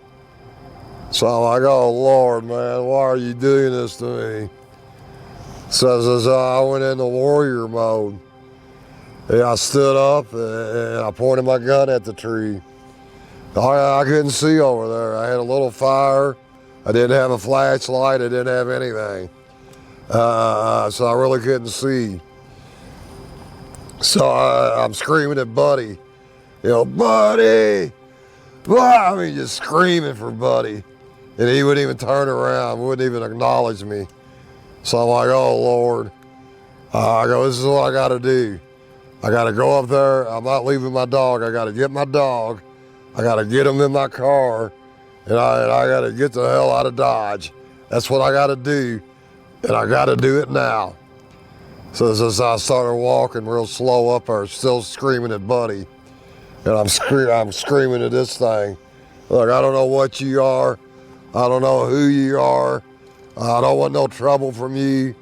So I'm like, oh Lord, man, why are you doing this to me? So I went into warrior mode. Yeah, I stood up and I pointed my gun at the tree. I couldn't see over there. I had a little fire. I didn't have a flashlight. I didn't have anything. So I really couldn't see. So I'm screaming at Buddy. You know, Buddy! I mean, just screaming for Buddy. And he wouldn't even turn around, wouldn't even acknowledge me. So I'm like, oh Lord. I go, this is what I gotta do. I gotta go up there. I'm not leaving my dog. I gotta get my dog. I gotta get him in my car. And I gotta get the hell out of Dodge. That's what I gotta do. And I gotta do it now. So as I started walking real slow up there, still screaming at Buddy. And I'm screaming at this thing. Look, I don't know what you are. I don't know who you are. I don't want no trouble from you.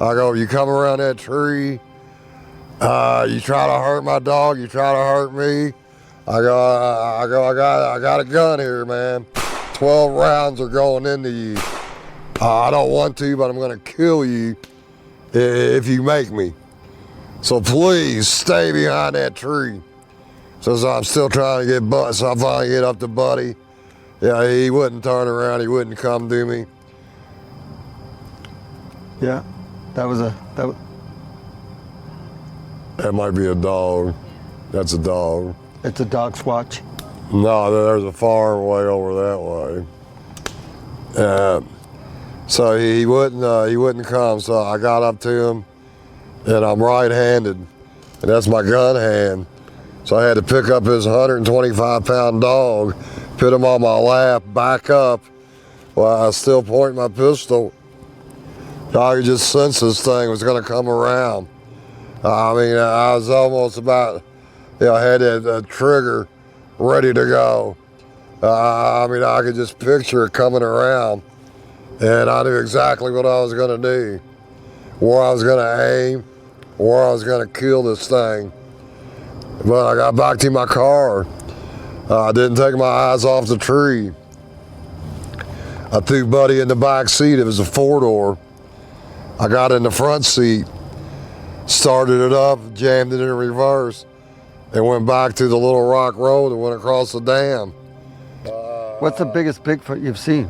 I go, you come around that tree, you try to hurt my dog, you try to hurt me. I got a gun here, man. 12 rounds are going into you. I don't want to, but I'm gonna kill you if you make me. So please stay behind that tree. So I'm still trying to get Buddy, so I finally get up to Buddy. Yeah, he wouldn't turn around, he wouldn't come to me. Yeah, that might be a dog. That's a dog. It's a dog squatch. No, there's a farm way over that way. So he wouldn't come. So I got up to him, and I'm right-handed, and that's my gun hand. So I had to pick up his 125-pound dog, put him on my lap, back up, while I still point my pistol. I could just sense this thing was going to come around. I mean, I was almost about, I had that trigger ready to go. I mean, I could just picture it coming around, and I knew exactly what I was going to do, where I was going to aim, where I was going to kill this thing. But I got back to my car. I didn't take my eyes off the tree. I threw Buddy in the back seat. It was a 4-door. I got in the front seat, started it up, jammed it in reverse, and went back to the Little Rock Road and went across the dam. What's the biggest Bigfoot you've seen?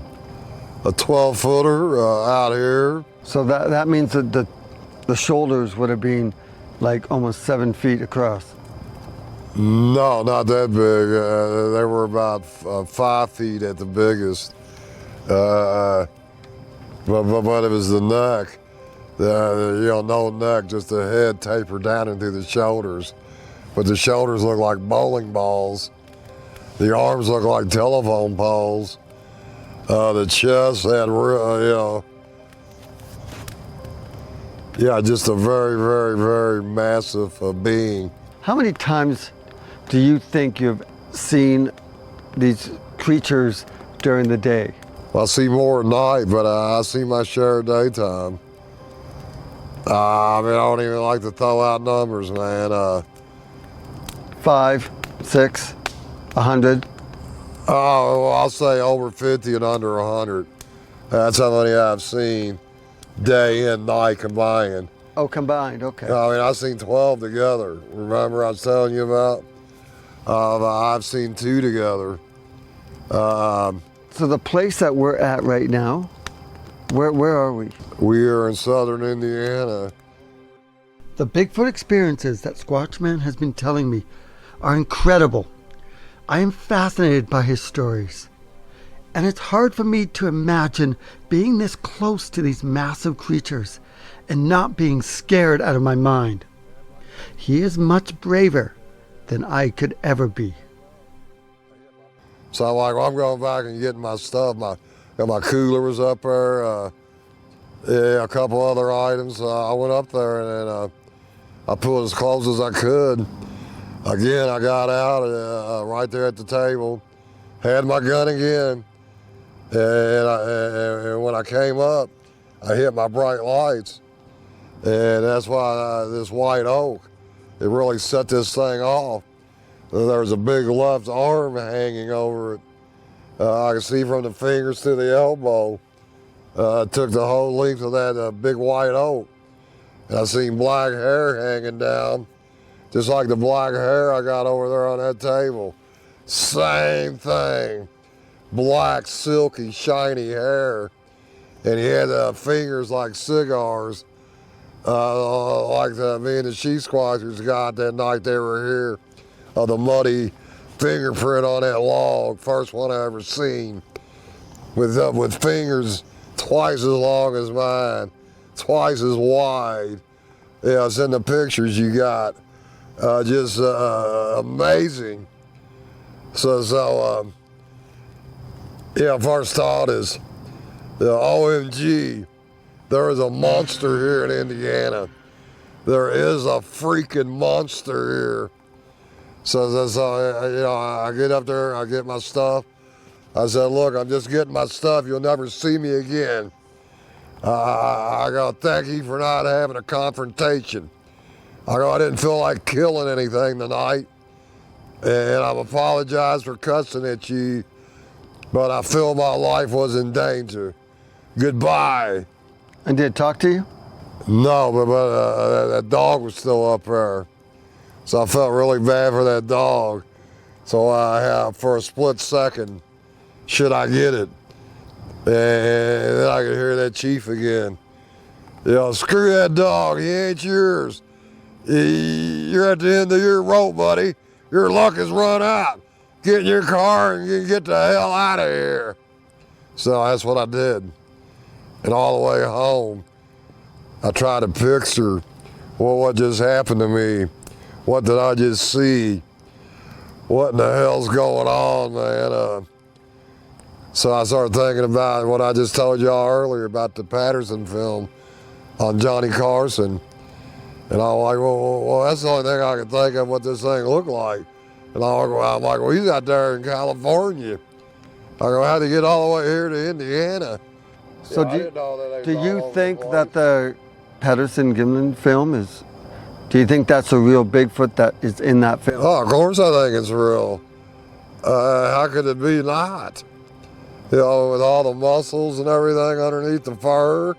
A 12-footer out here. So that means that the shoulders would have been like almost 7 feet across. No, not that big. They were about 5 feet at the biggest. But it was the neck. No neck, just the head tapered down into the shoulders. But the shoulders look like bowling balls. The arms look like telephone poles. The chest had, just a very, very, very massive being. How many times do you think you've seen these creatures during the day? I see more at night, but I see my share of daytime. I mean, I don't even like to throw out numbers, man. 5, 6, 100? Oh, I'll say over 50 and under 100. That's how many I've seen, day and night combined. Oh, combined, okay. I mean, I've seen 12 together. Remember I was telling you about? I've seen 2 together. So the place that we're at right now, where are we? We are in southern Indiana. The Bigfoot experiences that Squatch Man has been telling me are incredible. I am fascinated by his stories. And it's hard for me to imagine being this close to these massive creatures and not being scared out of my mind. He is much braver than I could ever be. So I'm going back and getting my stuff. My cooler was up there. A couple other items. I went up there and I pulled as close as I could. Again, I got out right there at the table, had my gun again, and when I came up, I hit my bright lights, and that's why this white oak, it really set this thing off. There was a big left arm hanging over it. I could see from the fingers to the elbow. Took the whole length of that big white oak. And I seen black hair hanging down, just like the black hair I got over there on that table. Same thing. Black, silky, shiny hair. And he had fingers like cigars, like me and the SheSquatchers got that night they were here. The muddy fingerprint on that log, first one I ever seen, with fingers twice as long as mine, twice as wide. Yeah, it's in the pictures you got. Just amazing. So first thought is, OMG, there is a monster here in Indiana. There is a freaking monster here. So I get up there, I get my stuff. I said, look, I'm just getting my stuff. You'll never see me again. I go, thank you for not having a confrontation. I go, I didn't feel like killing anything tonight. And I apologize for cussing at you, but I feel my life was in danger. Goodbye. And did it talk to you? No, but that dog was still up there. So I felt really bad for that dog. So for a split second, should I get it? And then I could hear that chief again. Screw that dog, he ain't yours. You're at the end of your rope, buddy. Your luck has run out. get in your car and you get the hell out of here. So that's what I did. And all the way home, I tried to picture, well, what just happened to me? What did I just see? What in the hell's going on, man? So I started thinking about what I just told y'all earlier about the Patterson film on Johnny Carson. And I'm like, well, that's the only thing I can think of what this thing looked like. And I'm like, well, he's out there in California. I go, how'd he get all the way here to Indiana? So do you think that the Patterson-Gimlin film is, do you think that's a real Bigfoot that is in that film? Oh, of course I think it's real. How could it be not? You know, with all the muscles and everything underneath the fur,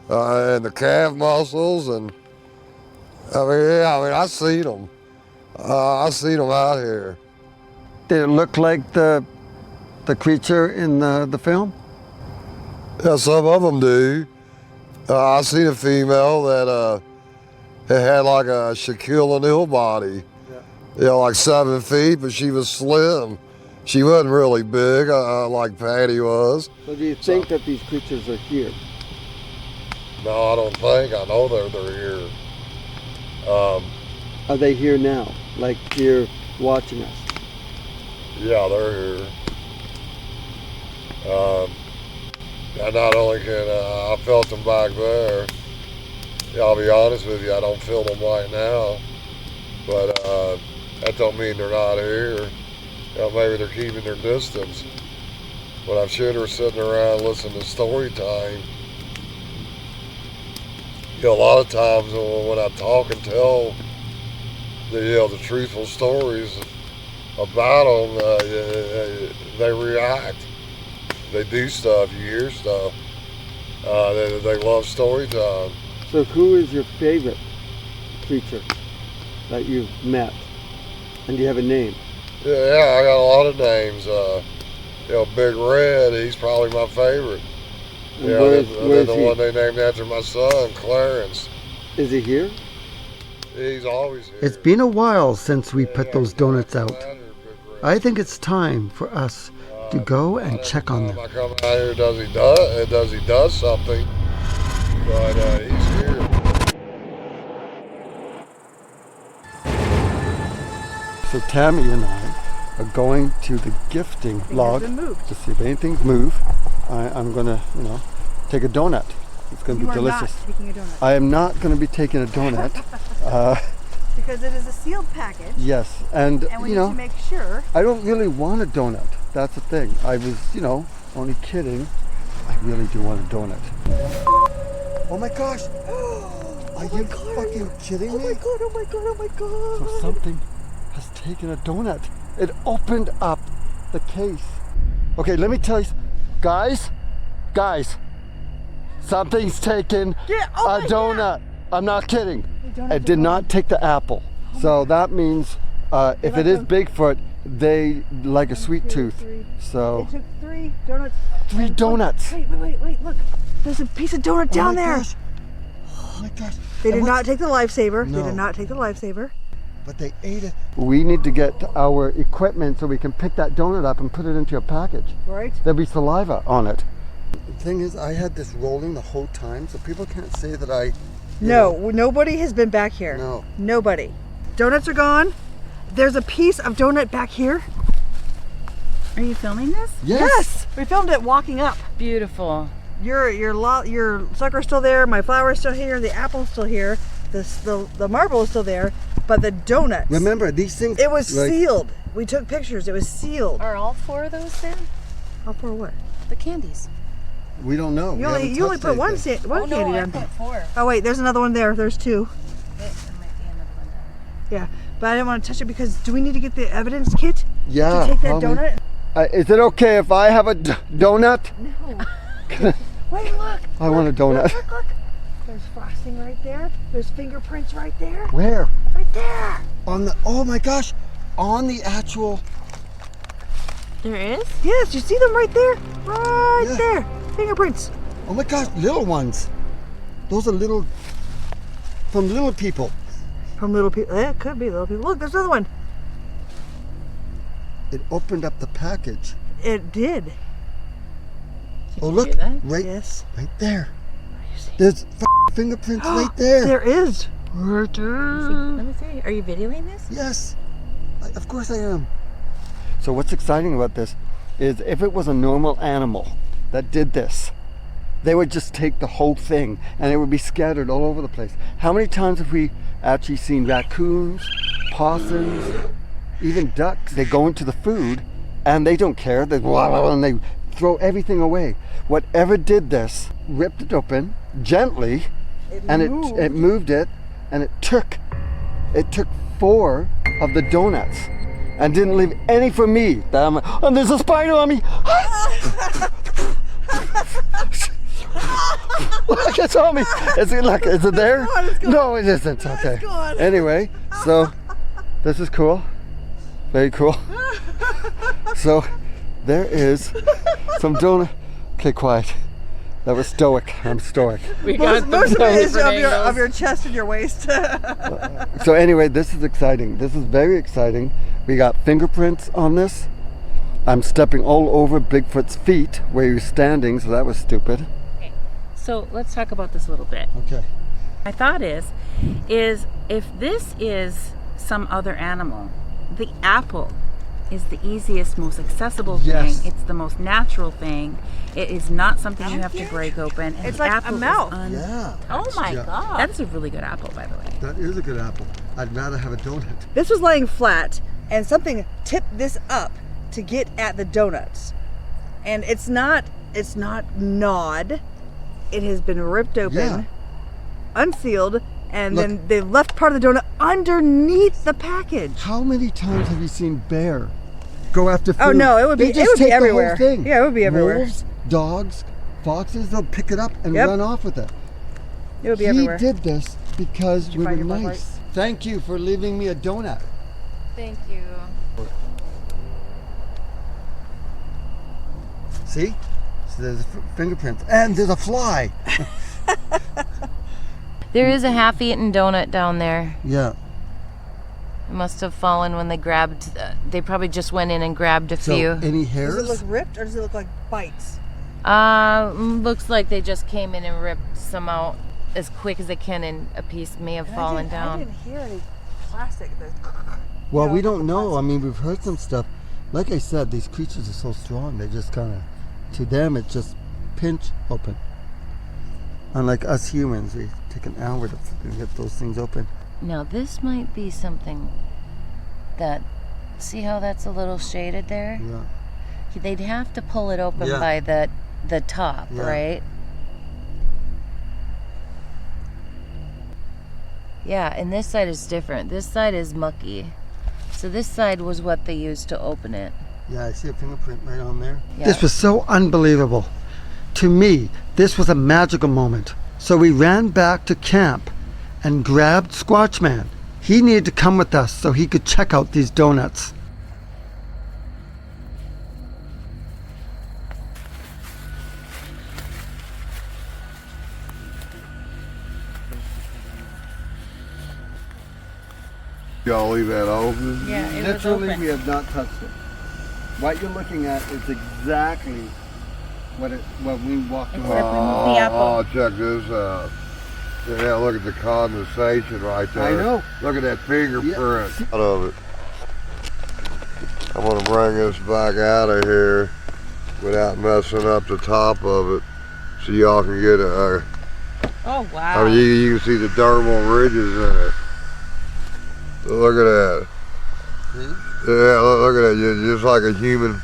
and the calf muscles, and I seen them. I seen them out here. Did it look like the creature in the film? Yeah, some of them do. I seen a female that it had like a Shaquille O'Neal body. Yeah. You know, like 7 feet, but she was slim. She wasn't really big like Patty was. So do you think that these creatures are here? No, I don't think. I know they're here. Are they here now? Like here watching us? Yeah, they're here. I not only can, I felt them back there. Yeah, I'll be honest with you, I don't feel them right now. But that don't mean they're not here. You know, maybe they're keeping their distance. But I'm sure they're sitting around listening to story time. You know, a lot of times when I talk and tell the truthful stories about them, they react. They do stuff, you hear stuff. They love story time. So who is your favorite creature that you've met? And do you have a name? Yeah, I got a lot of names. Big Red, he's probably my favorite. And where's the he? One they named after my son, Clarence. Is he here? He's always here. It's been a while since we put those donuts out. I think it's time for us to go and check on them. I come out here, does he does something, but he's here. So Tammy and I are going to the gifting log to see if anything's moved. I'm gonna, take a donut. It's gonna be delicious. You are not taking a donut. I am not gonna be taking a donut. Because it is a sealed package. Yes, and we need to make sure. I don't really want a donut. That's the thing. I was, only kidding. I really do want a donut. Oh my gosh! Are you fucking kidding me? Oh my god! Oh my god! Oh my god! So something has taken a donut. It opened up the case. Okay, let me tell you, guys, something's taken a donut. I'm not kidding. It did not take the apple. So that means if it is Bigfoot, they like a sweet tooth. So it took 3 donuts. 3 donuts. Wait, look. There's a piece of donut down there. Gosh. Oh my gosh. They did not take the lifesaver. No. They did not take the lifesaver. But they ate it. We need to get our equipment so we can pick that donut up and put it into a package. Right. There'll be saliva on it. The thing is, I had this rolling the whole time, so people can't say that I... Nobody has been back here. No. Nobody. Donuts are gone. There's a piece of donut back here. Are you filming this? Yes. We filmed it walking up. Beautiful. Your sucker's still there. My flower's still here. The apple's still here. The marble is still there. But the donuts. Remember, these things... It was sealed. We took pictures. It was sealed. Are all 4 of those there? All 4 what? The candies. We don't know. You only put one candy I down. put 4. Oh wait, there's another one there. There's 2. There might be another one down. Yeah, but I didn't want to touch it because do we need to get the evidence kit Yeah. to take that donut? Is it okay if I have a donut? No. Wait, look. I want a donut. Look. There's frosting right there. There's fingerprints right there. Where? Right there. Oh my gosh, on the actual... There is? Yes, you see them right there? Right there. Fingerprints. Oh my gosh, little ones. Those are little... From little people. From little people. Yeah, it could be little people. Look, there's another one. it opened up the package. It did. Oh, look, right there. There's fingerprints right there. There is. Let me see. Are you videoing this? Yes. Of course I am. So what's exciting about this is if it was a normal animal that did this, they would just take the whole thing and it would be scattered all over the place. How many times have we actually seen raccoons, possums, even ducks? They go into the food and they don't care. They and they throw everything away. Whatever did this ripped it open gently, and it moved it, and it took 4 of the donuts and didn't leave any for me. And there's a spider on me. Look, it's on me. Is it there? No, it isn't. Okay. Anyway, so this is cool. Very cool. So there is some donut. Okay, quiet. That was stoic. I'm stoic. Most of it is of your chest and your waist. So anyway, this is exciting. This is very exciting. We got fingerprints on this. I'm stepping all over Bigfoot's feet where he was standing, so that was stupid. Okay. So let's talk about this a little bit. Okay. My thought is if this is some other animal, the apple is the easiest, most accessible thing. It's the most natural thing. It is not something you have to break open. And it's the like apple a mouth. Oh my God. That's a really good apple, by the way. That is a good apple. I'd rather have a donut. This was laying flat, and something tipped this up to get at the donuts. And it's not gnawed. It has been ripped open, unsealed, and then they left part of the donut underneath the package. How many times have you seen bear go after food? Oh no, it would be everywhere. The whole thing. Yeah, it would be everywhere. Wolves, dogs, foxes, they'll pick it up and run off with it. It would be everywhere. He did this because we were nice. Thank you for leaving me a donut. Thank you. See? So there's fingerprints. And there's a fly. There is a half-eaten donut down there. Yeah. It must have fallen when they grabbed. They probably just went in and grabbed a few. Any hairs? Does it look ripped or does it look like bites? Looks like they just came in and ripped some out as quick as they can, and a piece may have fallen down. I didn't hear any plastic. Well, we don't know. I mean, we've heard some stuff. Like I said, these creatures are so strong. They just kind of, to them, it's just pinch open. Unlike us humans, we take an hour to get those things open. Now this might be something that, see how that's a little shaded there? Yeah. They'd have to pull it open by the top, right? Yeah, and this side is different. This side is mucky. So this side was what they used to open it. Yeah, I see a fingerprint right on there. Yeah. This was so unbelievable. To me, this was a magical moment. So we ran back to camp and grabbed Squatch Man. He needed to come with us so he could check out these donuts. Y'all leave that open? Yeah, it Literally, was open. we have not touched it. What you're looking at is exactly what we walked away. Oh, check this out. Yeah, look at the condensation right there. I know. Look at that fingerprint out of it. I'm gonna bring this back out of here without messing up the top of it, so y'all can get a. Oh wow! I mean, you can see the dermal ridges in it. Look at that. Yeah, look at that. Just like a human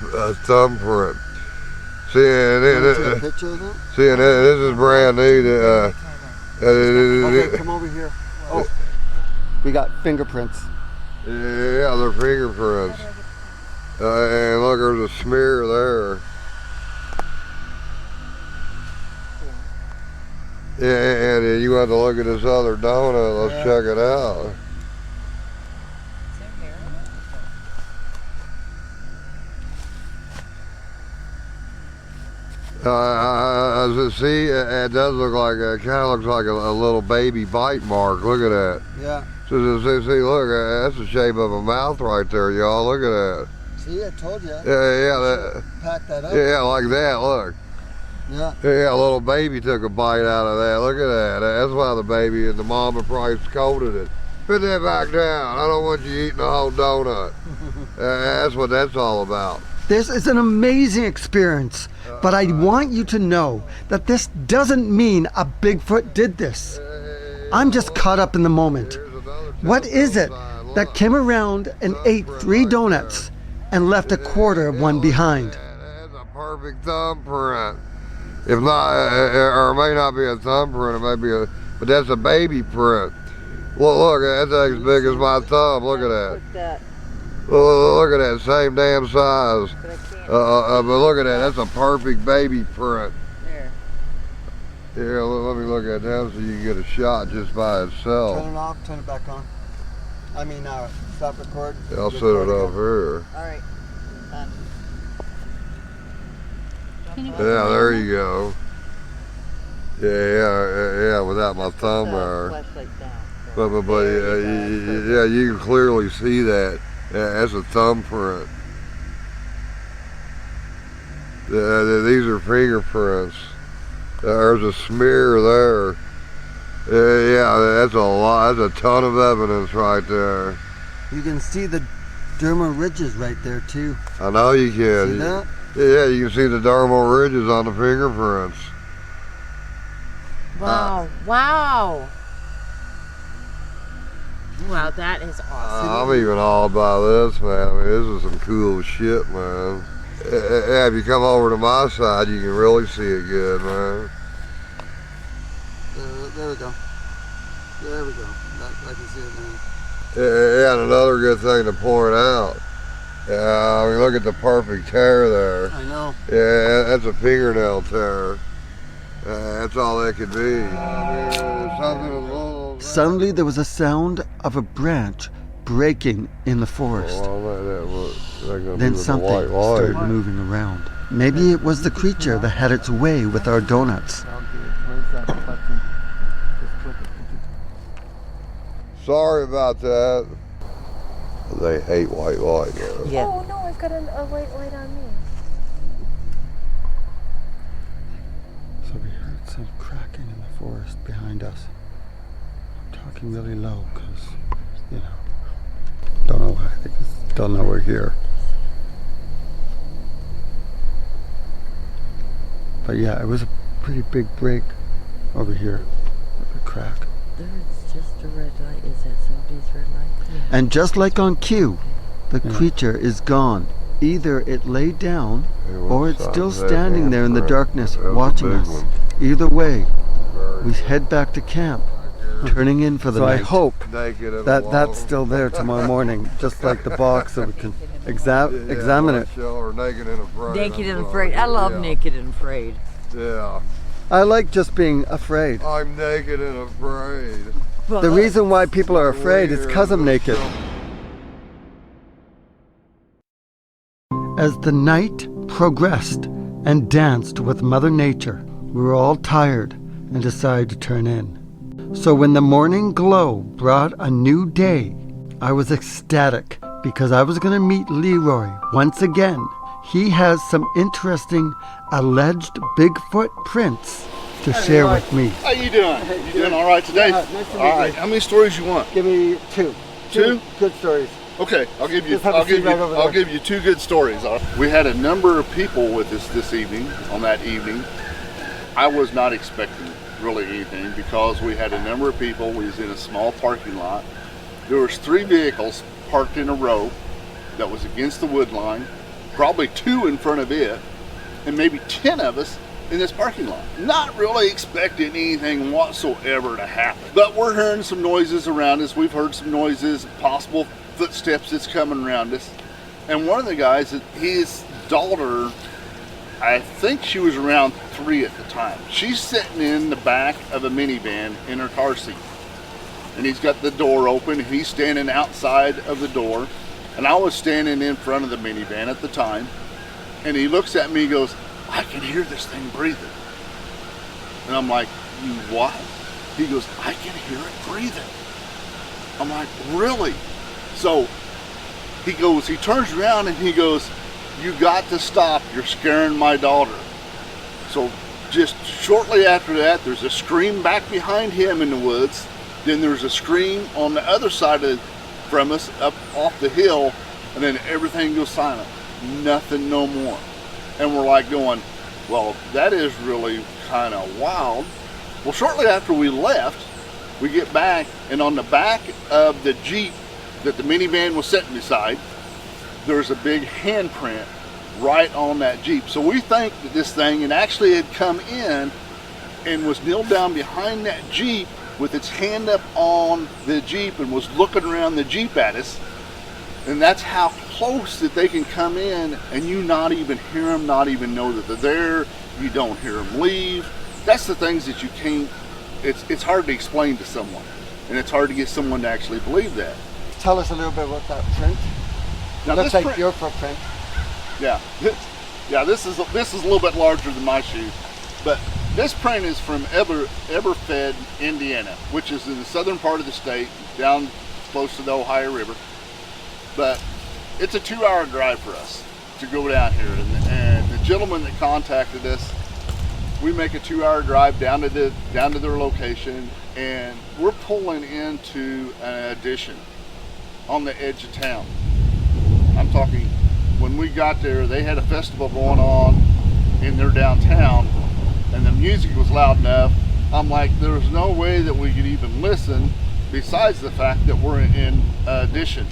thumbprint. See, and this is brand new. Okay, come over here. Oh, we got fingerprints. Yeah, they're fingerprints. And look, there's a smear there. Yeah, and you want to look at this other donut. Let's check it out. See, it does look like, it kind of looks like a little baby bite mark. Look at that. Yeah. See, look, that's the shape of a mouth right there, y'all. Look at that. See, I told you. Yeah. Pack that up. Yeah, like that, look. Yeah. Yeah, a little baby took a bite out of that. Look at that. That's why the baby and the mama probably scolded it. Put that back down. I don't want you eating the whole donut. That's what that's all about. This is an amazing experience, but I want you to know that this doesn't mean a Bigfoot did this. I'm just caught up in the moment. What is it that came around and ate 3 donuts and left a quarter of one behind? That's a perfect thumbprint. If not, or it may not be a thumbprint, it may be but that's a baby print. Look, that's as big as my thumb. Look at that. Look at that, same damn size. But look at that, that's a perfect baby print. Here, let me look at that so you can get a shot just by itself. Turn it off, turn it back on. I mean, stop record. I'll set it up here. All right. Yeah, there you go. Yeah, without my thumb there. But yeah, you can clearly see that. Yeah, that's a thumbprint. These are fingerprints. There's a smear there. Yeah, that's a lot. That's a ton of evidence right there. You can see the dermal ridges right there too. I know you can. See that? Yeah, you can see the dermal ridges on the fingerprints. Wow! Wow! Wow, that is awesome. I'm even awed by this, man. I mean, this is some cool shit, man. Yeah, if you come over to my side, you can really see it good, man. There we go. There we go. I can see it now. Yeah, and another good thing to point out. I mean, look at the perfect tear there. I know. Yeah, that's a fingernail tear. That's all that could be. Suddenly there was a sound of a branch breaking in the forest. Then something started moving around. Maybe it was the creature that had its way with our donuts. Sorry about that. They hate white light. Yeah. Oh no, I've got a white light on me. So we heard some cracking in the forest behind us. I'm talking really low because, you know, don't know why. They just don't know we're here. But yeah, it was a pretty big break over here. A crack. There's just a red light. Is that somebody's red light? Yeah. And just like on cue, the creature is gone. Either it laid down or it's still standing there in the darkness watching us. Either way, we head back to camp, turning in for the night. I hope that that's still there tomorrow morning, just like the box, so we can examine it. Naked and afraid. I love naked and afraid. Yeah. I like just being afraid. I'm naked and afraid. The reason why people are afraid is because I'm naked. As the night progressed and danced with Mother Nature, we were all tired and decided to turn in. So when the morning glow brought a new day, I was ecstatic because I was going to meet Leroy once again. He has some interesting alleged Bigfoot prints to share with me. How you doing? You doing all right today? Nice to meet you. All right. How many stories you want? Give me two. Two good stories. Okay, I'll give you. Just have a seat right over there. I'll give you 2 good stories. We had a number of people with us this evening. On that evening, I was not expecting really anything because we had a number of people. We was in a small parking lot. There was 3 vehicles parked in a row that was against the wood line. Probably 2 in front of it, and maybe 10 of us in this parking lot. Not really expecting anything whatsoever to happen. But we're hearing some noises around us. We've heard some noises, possible footsteps that's coming around us. And one of the guys, his daughter, I think she was around 3 at the time. She's sitting in the back of a minivan in her car seat. And he's got the door open. He's standing outside of the door. And I was standing in front of the minivan at the time, and he looks at me and goes, I can hear this thing breathing. And I'm like, you what? He goes, I can hear it breathing. I'm like, really? So he turns around and he goes, "You got to stop, you're scaring my daughter." So just shortly after that, there's a scream back behind him in the woods. Then there's a scream on the other side from us up off the hill, and then everything goes silent. Nothing no more. And we're like going, well, that is really kind of wild. Well, shortly after we left, we get back, and on the back of the Jeep that the minivan was sitting beside, there's a big handprint right on that Jeep. So we think that this thing, and actually had come in and was kneeled down behind that Jeep with its hand up on the Jeep and was looking around the Jeep at us. And that's how close that they can come in and you not even hear them, not even know that they're there. You don't hear them leave. That's the things that you can't, it's hard to explain to someone. And it's hard to get someone to actually believe that. Tell us a little bit about that print. Now looks like print, your footprint. Yeah, this is a little bit larger than my shoe. But this print is from Eberfed, Indiana, which is in the southern part of the state, down close to the Ohio River. But it's a 2-hour drive for us to go down here. And the gentleman that contacted us, we make a 2-hour drive down to their location, and we're pulling into an addition on the edge of town. I'm talking, when we got there, they had a festival going on in their downtown, and the music was loud enough. I'm like, there's no way that we could even listen, besides the fact that we're in addition.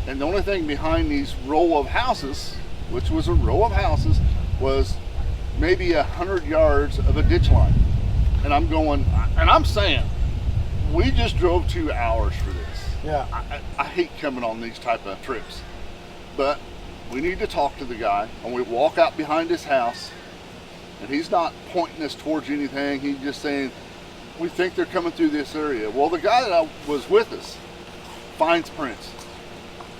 And the only thing behind these row of houses, which was a row of houses, was maybe 100 yards of a ditch line. And I'm going, and I'm saying, we just drove 2 hours for this. Yeah. I hate coming on these type of trips. But we need to talk to the guy, and we walk out behind his house, and he's not pointing us towards anything. He's just saying, we think they're coming through this area. Well, the guy that was with us finds prints.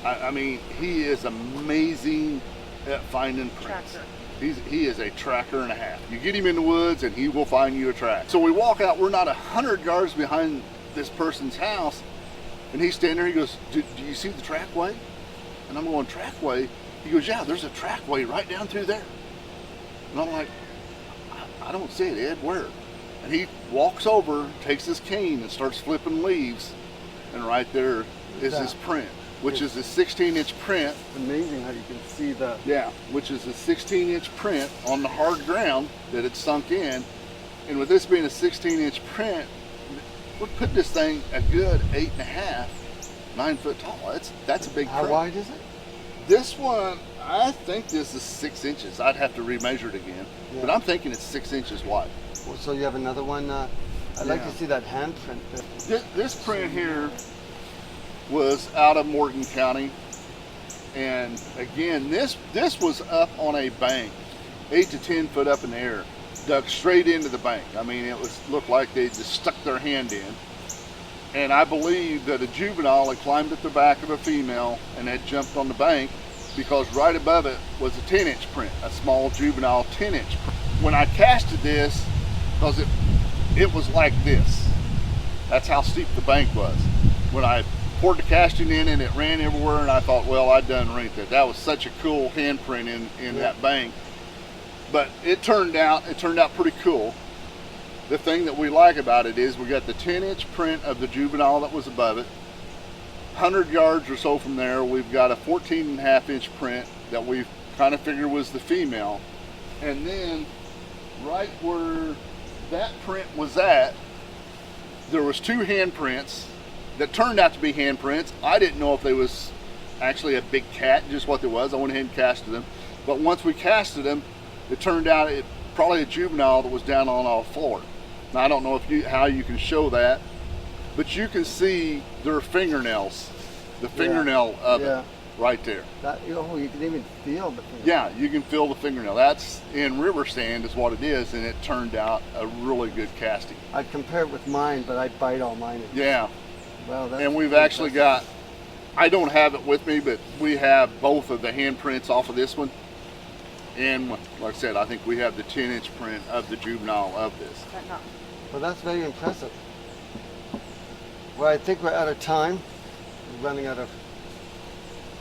I mean, he is amazing at finding prints. He is a tracker and a half. You get him in the woods and he will find you a track. So we walk out, we're not 100 yards behind this person's house, and he's standing there, he goes, do you see the trackway? And I'm going, trackway? He goes, yeah, there's a trackway right down through there. And I'm like, I don't see it, Ed, where? And he walks over, takes his cane and starts flipping leaves, and right there is his print, which is a 16-inch print. It's amazing how you can see the... Yeah, which is a 16-inch print on the hard ground that had sunk in. And with this being a 16-inch print, would put this thing a good 8.5, 9 foot tall. That's a big print. How wide is it? This one, I think this is 6 inches. I'd have to remeasure it again, but I'm thinking it's 6 inches wide. Well, so you have another one. I'd like to see that handprint. This print here was out of Morgan County, and again, this was up on a bank, 8 to 10 foot up in the air, dug straight into the bank. I mean, it looked like they just stuck their hand in. And I believe that a juvenile had climbed at the back of a female and had jumped on the bank, because right above it was a 10-inch print, a small juvenile 10-inch print. When I casted this, because it was like this. That's how steep the bank was. When I poured the casting in and it ran everywhere, and I thought, well, I done rinked it. That was such a cool handprint in that bank. But it turned out pretty cool. The thing that we like about it is we got the 10-inch print of the juvenile that was above it. 100 yards or so from there, we've got a 14.5-inch print that we kind of figured was the female. And then right where that print was at, there was 2 handprints that turned out to be handprints. I didn't know if they was actually a big cat, just what it was. I went ahead and casted them. But once we casted them, it turned out probably a juvenile that was down on our floor. Now, I don't know how you can show that, but you can see their fingernails, the fingernail of it right there. You can even feel the fingernail. Yeah, you can feel the fingernail. That's in river sand is what it is, and it turned out a really good casting. I'd compare it with mine, but I'd bite all mine. Yeah. Well, and we've actually got, I don't have it with me, but we have both of the handprints off of this one. And like I said, I think we have the 10-inch print of the juvenile of this. Well, that's very impressive. Well, I think we're out of time. We're running out of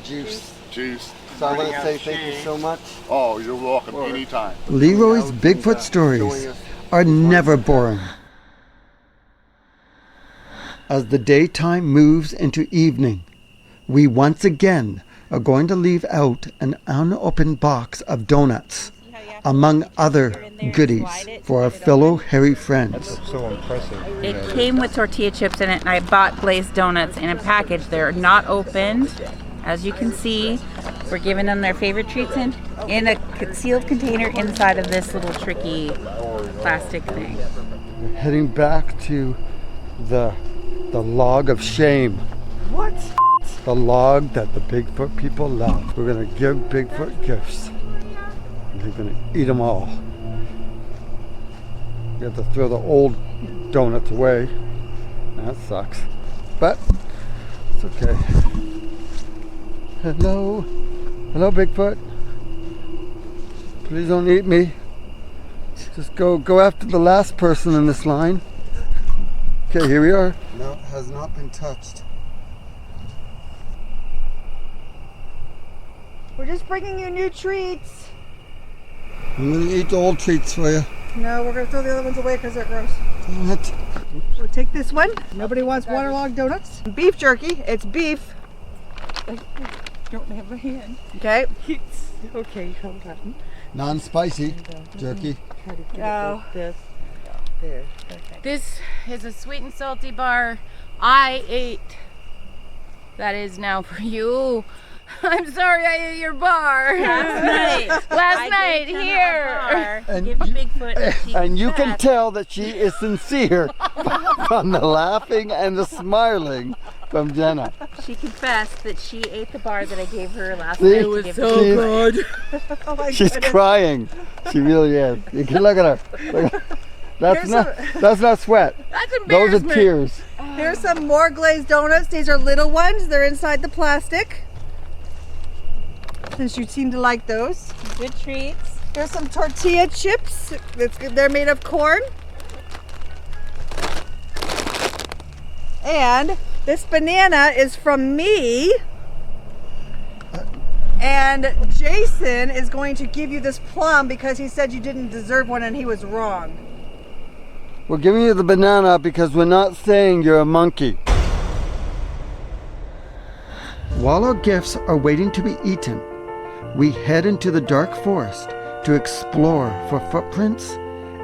Juice. Juice. So I want to say thank you so much. Oh, you're welcome anytime. Leroy's Bigfoot stories are never boring. As the daytime moves into evening, we once again are going to leave out an unopened box of donuts, among other goodies for our fellow hairy friends. That's so impressive. It came with tortilla chips in it, and I bought glazed donuts in a package. They're not opened. As you can see, we're giving them their favorite treats in a sealed container inside of this little tricky plastic thing. We're heading back to the log of shame. What? The log that the Bigfoot people love. We're going to give Bigfoot gifts. They're going to eat them all. You have to throw the old donuts away. That sucks. But it's okay. Hello. Hello, Bigfoot. Please don't eat me. Just go after the last person in this line. Okay, here we are. No, it has not been touched. We're just bringing you new treats. I'm going to eat the old treats for you. No, we're going to throw the other ones away because they're gross. Damn it. We'll take this one. Nobody wants waterlogged donuts. Beef jerky. It's beef. I don't have a hand. Okay. Okay, hold on. Non-spicy jerky. Oh. This. There. Okay. This is a sweet and salty bar I ate. That is now for you. I'm sorry I ate your bar. Last night here. And Give Bigfoot. And you can tell that she is sincere from the laughing and the smiling from Jena. She confessed that she ate the bar that I gave her last See? night. It was so good. Oh my She's goodness. crying. She really is. You can look at her. Look at her. That's not sweat. That's Those embarrassment. are tears. Here's some more glazed donuts. These are little ones. They're inside the plastic. Since you seem to like those. Good treats. Here's some tortilla chips. They're made of corn. And this banana is from me. And Jason is going to give you this plum because he said you didn't deserve one and he was wrong. We're giving you the banana because we're not saying you're a monkey. While our gifts are waiting to be eaten, we head into the dark forest to explore for footprints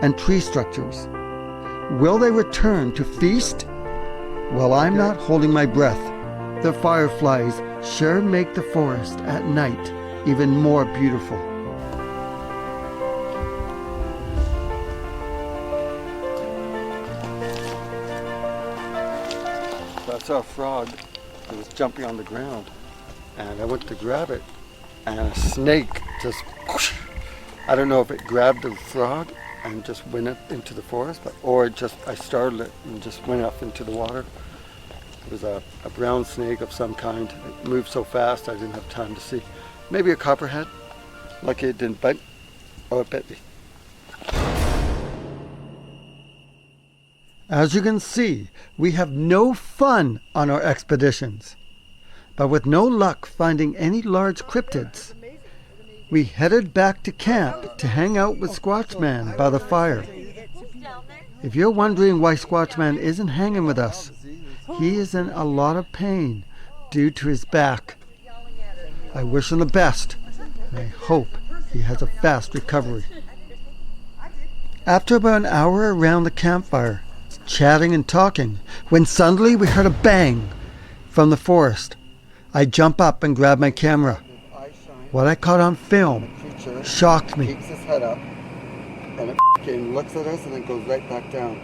and tree structures. Will they return to feast? Well, I'm not holding my breath. The fireflies sure make the forest at night even more beautiful. I saw a frog that was jumping on the ground, and I went to grab it, and a snake just whoosh. I don't know if it grabbed the frog and just went up into the forest, or I startled it and just went up into the water. It was a brown snake of some kind. It moved so fast I didn't have time to see. Maybe a copperhead. Lucky it didn't bite, or it bit me. As you can see, we have no fun on our expeditions. But with no luck finding any large cryptids, we headed back to camp to hang out with Squatch Man by the fire. If you're wondering why Squatch Man isn't hanging with us, he is in a lot of pain due to his back. I wish him the best, and I hope he has a fast recovery. After about an hour around the campfire, chatting and talking, when suddenly we heard a bang from the forest. I jump up and grab my camera. What I caught on film shocked me. Keeps his head up, and it looks at us and then goes right back down.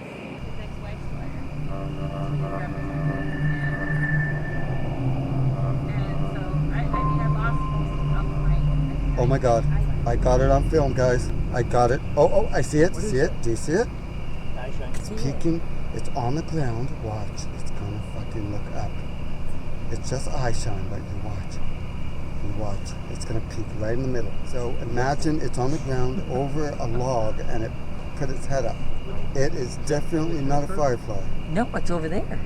Oh my God, I got it on film, guys. I got it. Oh, I see it. See it? Do you see it? It's peeking. It's on the ground. Watch. It's gonna fucking look up. It's just eye shine, but you watch. You watch. It's gonna peek right in the middle. So imagine it's on the ground over a log and it put its head up. It is definitely not a firefly. No, it's over there.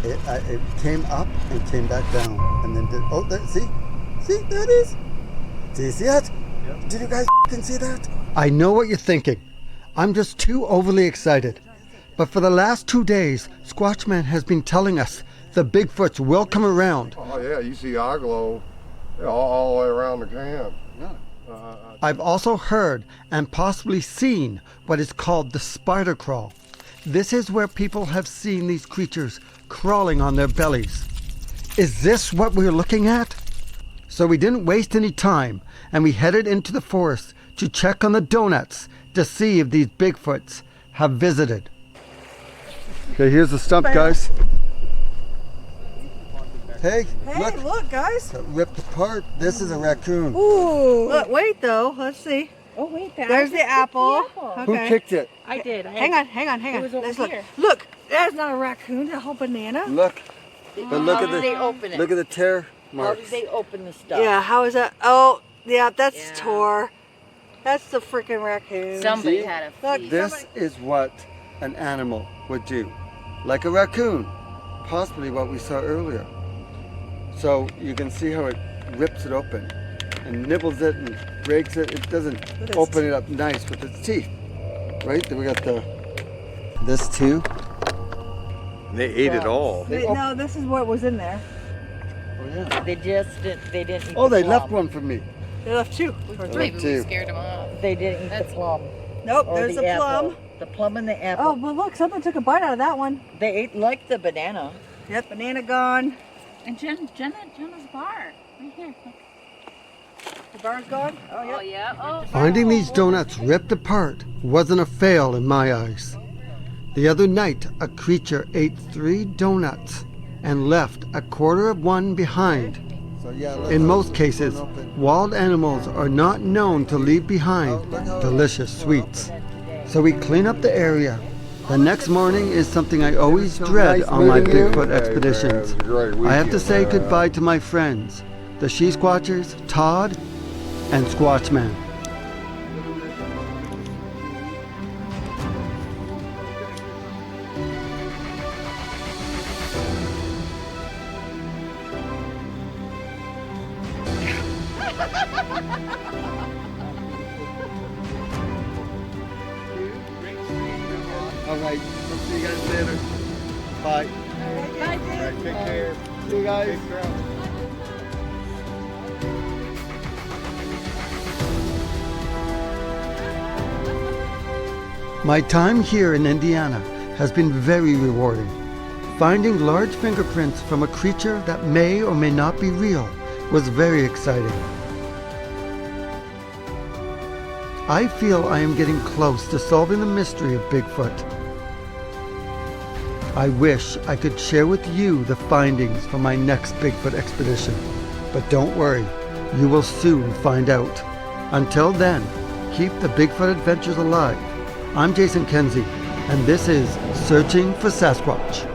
It came up and came back down, and then did. Oh, there, see, there it is. Do you see that? Yep. Did you guys f***ing see that? I know what you're thinking. I'm just too overly excited. But for the last 2 days, Squatch Man has been telling us the Bigfoots will come around. Oh yeah, you see eye glow all the way around the camp. Yeah. I've also heard and possibly seen what is called the spider crawl. This is where people have seen these creatures crawling on their bellies. Is this what we're looking at? So we didn't waste any time, and we headed into the forest to check on the donuts to see if these Bigfoots have visited. Okay, here's the stump, guys. Hey, look, guys. Ripped apart. This is a raccoon. Ooh. Look, wait, though. Let's see. Oh, wait. There's the apple. Okay. Who kicked it? I did. Hang on. It was over Let's here. Look, that's not a raccoon. That's a whole banana. Look. But look How at did they open it? Look at the tear How marks. did they open the stuff? Yeah, how is that? Oh, yeah, that's tore. That's the freaking raccoon. Somebody See? had a Look, flea. This is what an animal would do. Like a raccoon. Possibly what we saw earlier. So you can see how it rips it open and nibbles it and breaks it. It doesn't open it up nice with its teeth. Right? Then we got this too. They ate it all. No, this is what was in there. Oh yeah. They didn't eat Oh, the they plum. left one for me. They left two. Maybe we two. scared them off. They didn't eat the plum. Nope, Or there's the the apple. plum. The plum and the apple. Oh, but look, someone took a bite out of that one. They ate like the banana. Yep, banana gone. And Jenna's bar. Right here. Look. The bar's gone? Oh, yeah. Oh, yeah. Oh. Finding these donuts ripped apart wasn't a fail in my eyes. The other night, a creature ate 3 donuts and left a quarter of one behind. In most cases, wild animals are not known to leave behind delicious sweets. So we clean up the area. The next morning is something I always dread on my Bigfoot expeditions. I have to say goodbye to my friends, the SheSquatchers, Todd, and Squatch Man. All right, we'll see you guys later. Bye. Bye, All right, take care. See you guys. My time here in Indiana has been very rewarding. Finding large fingerprints from a creature that may or may not be real was very exciting. I feel I am getting close to solving the mystery of Bigfoot. I wish I could share with you the findings from my next Bigfoot expedition, but don't worry, you will soon find out. Until then, keep the Bigfoot adventures alive. I'm Kenzie, and this is Searching for Sasquatch.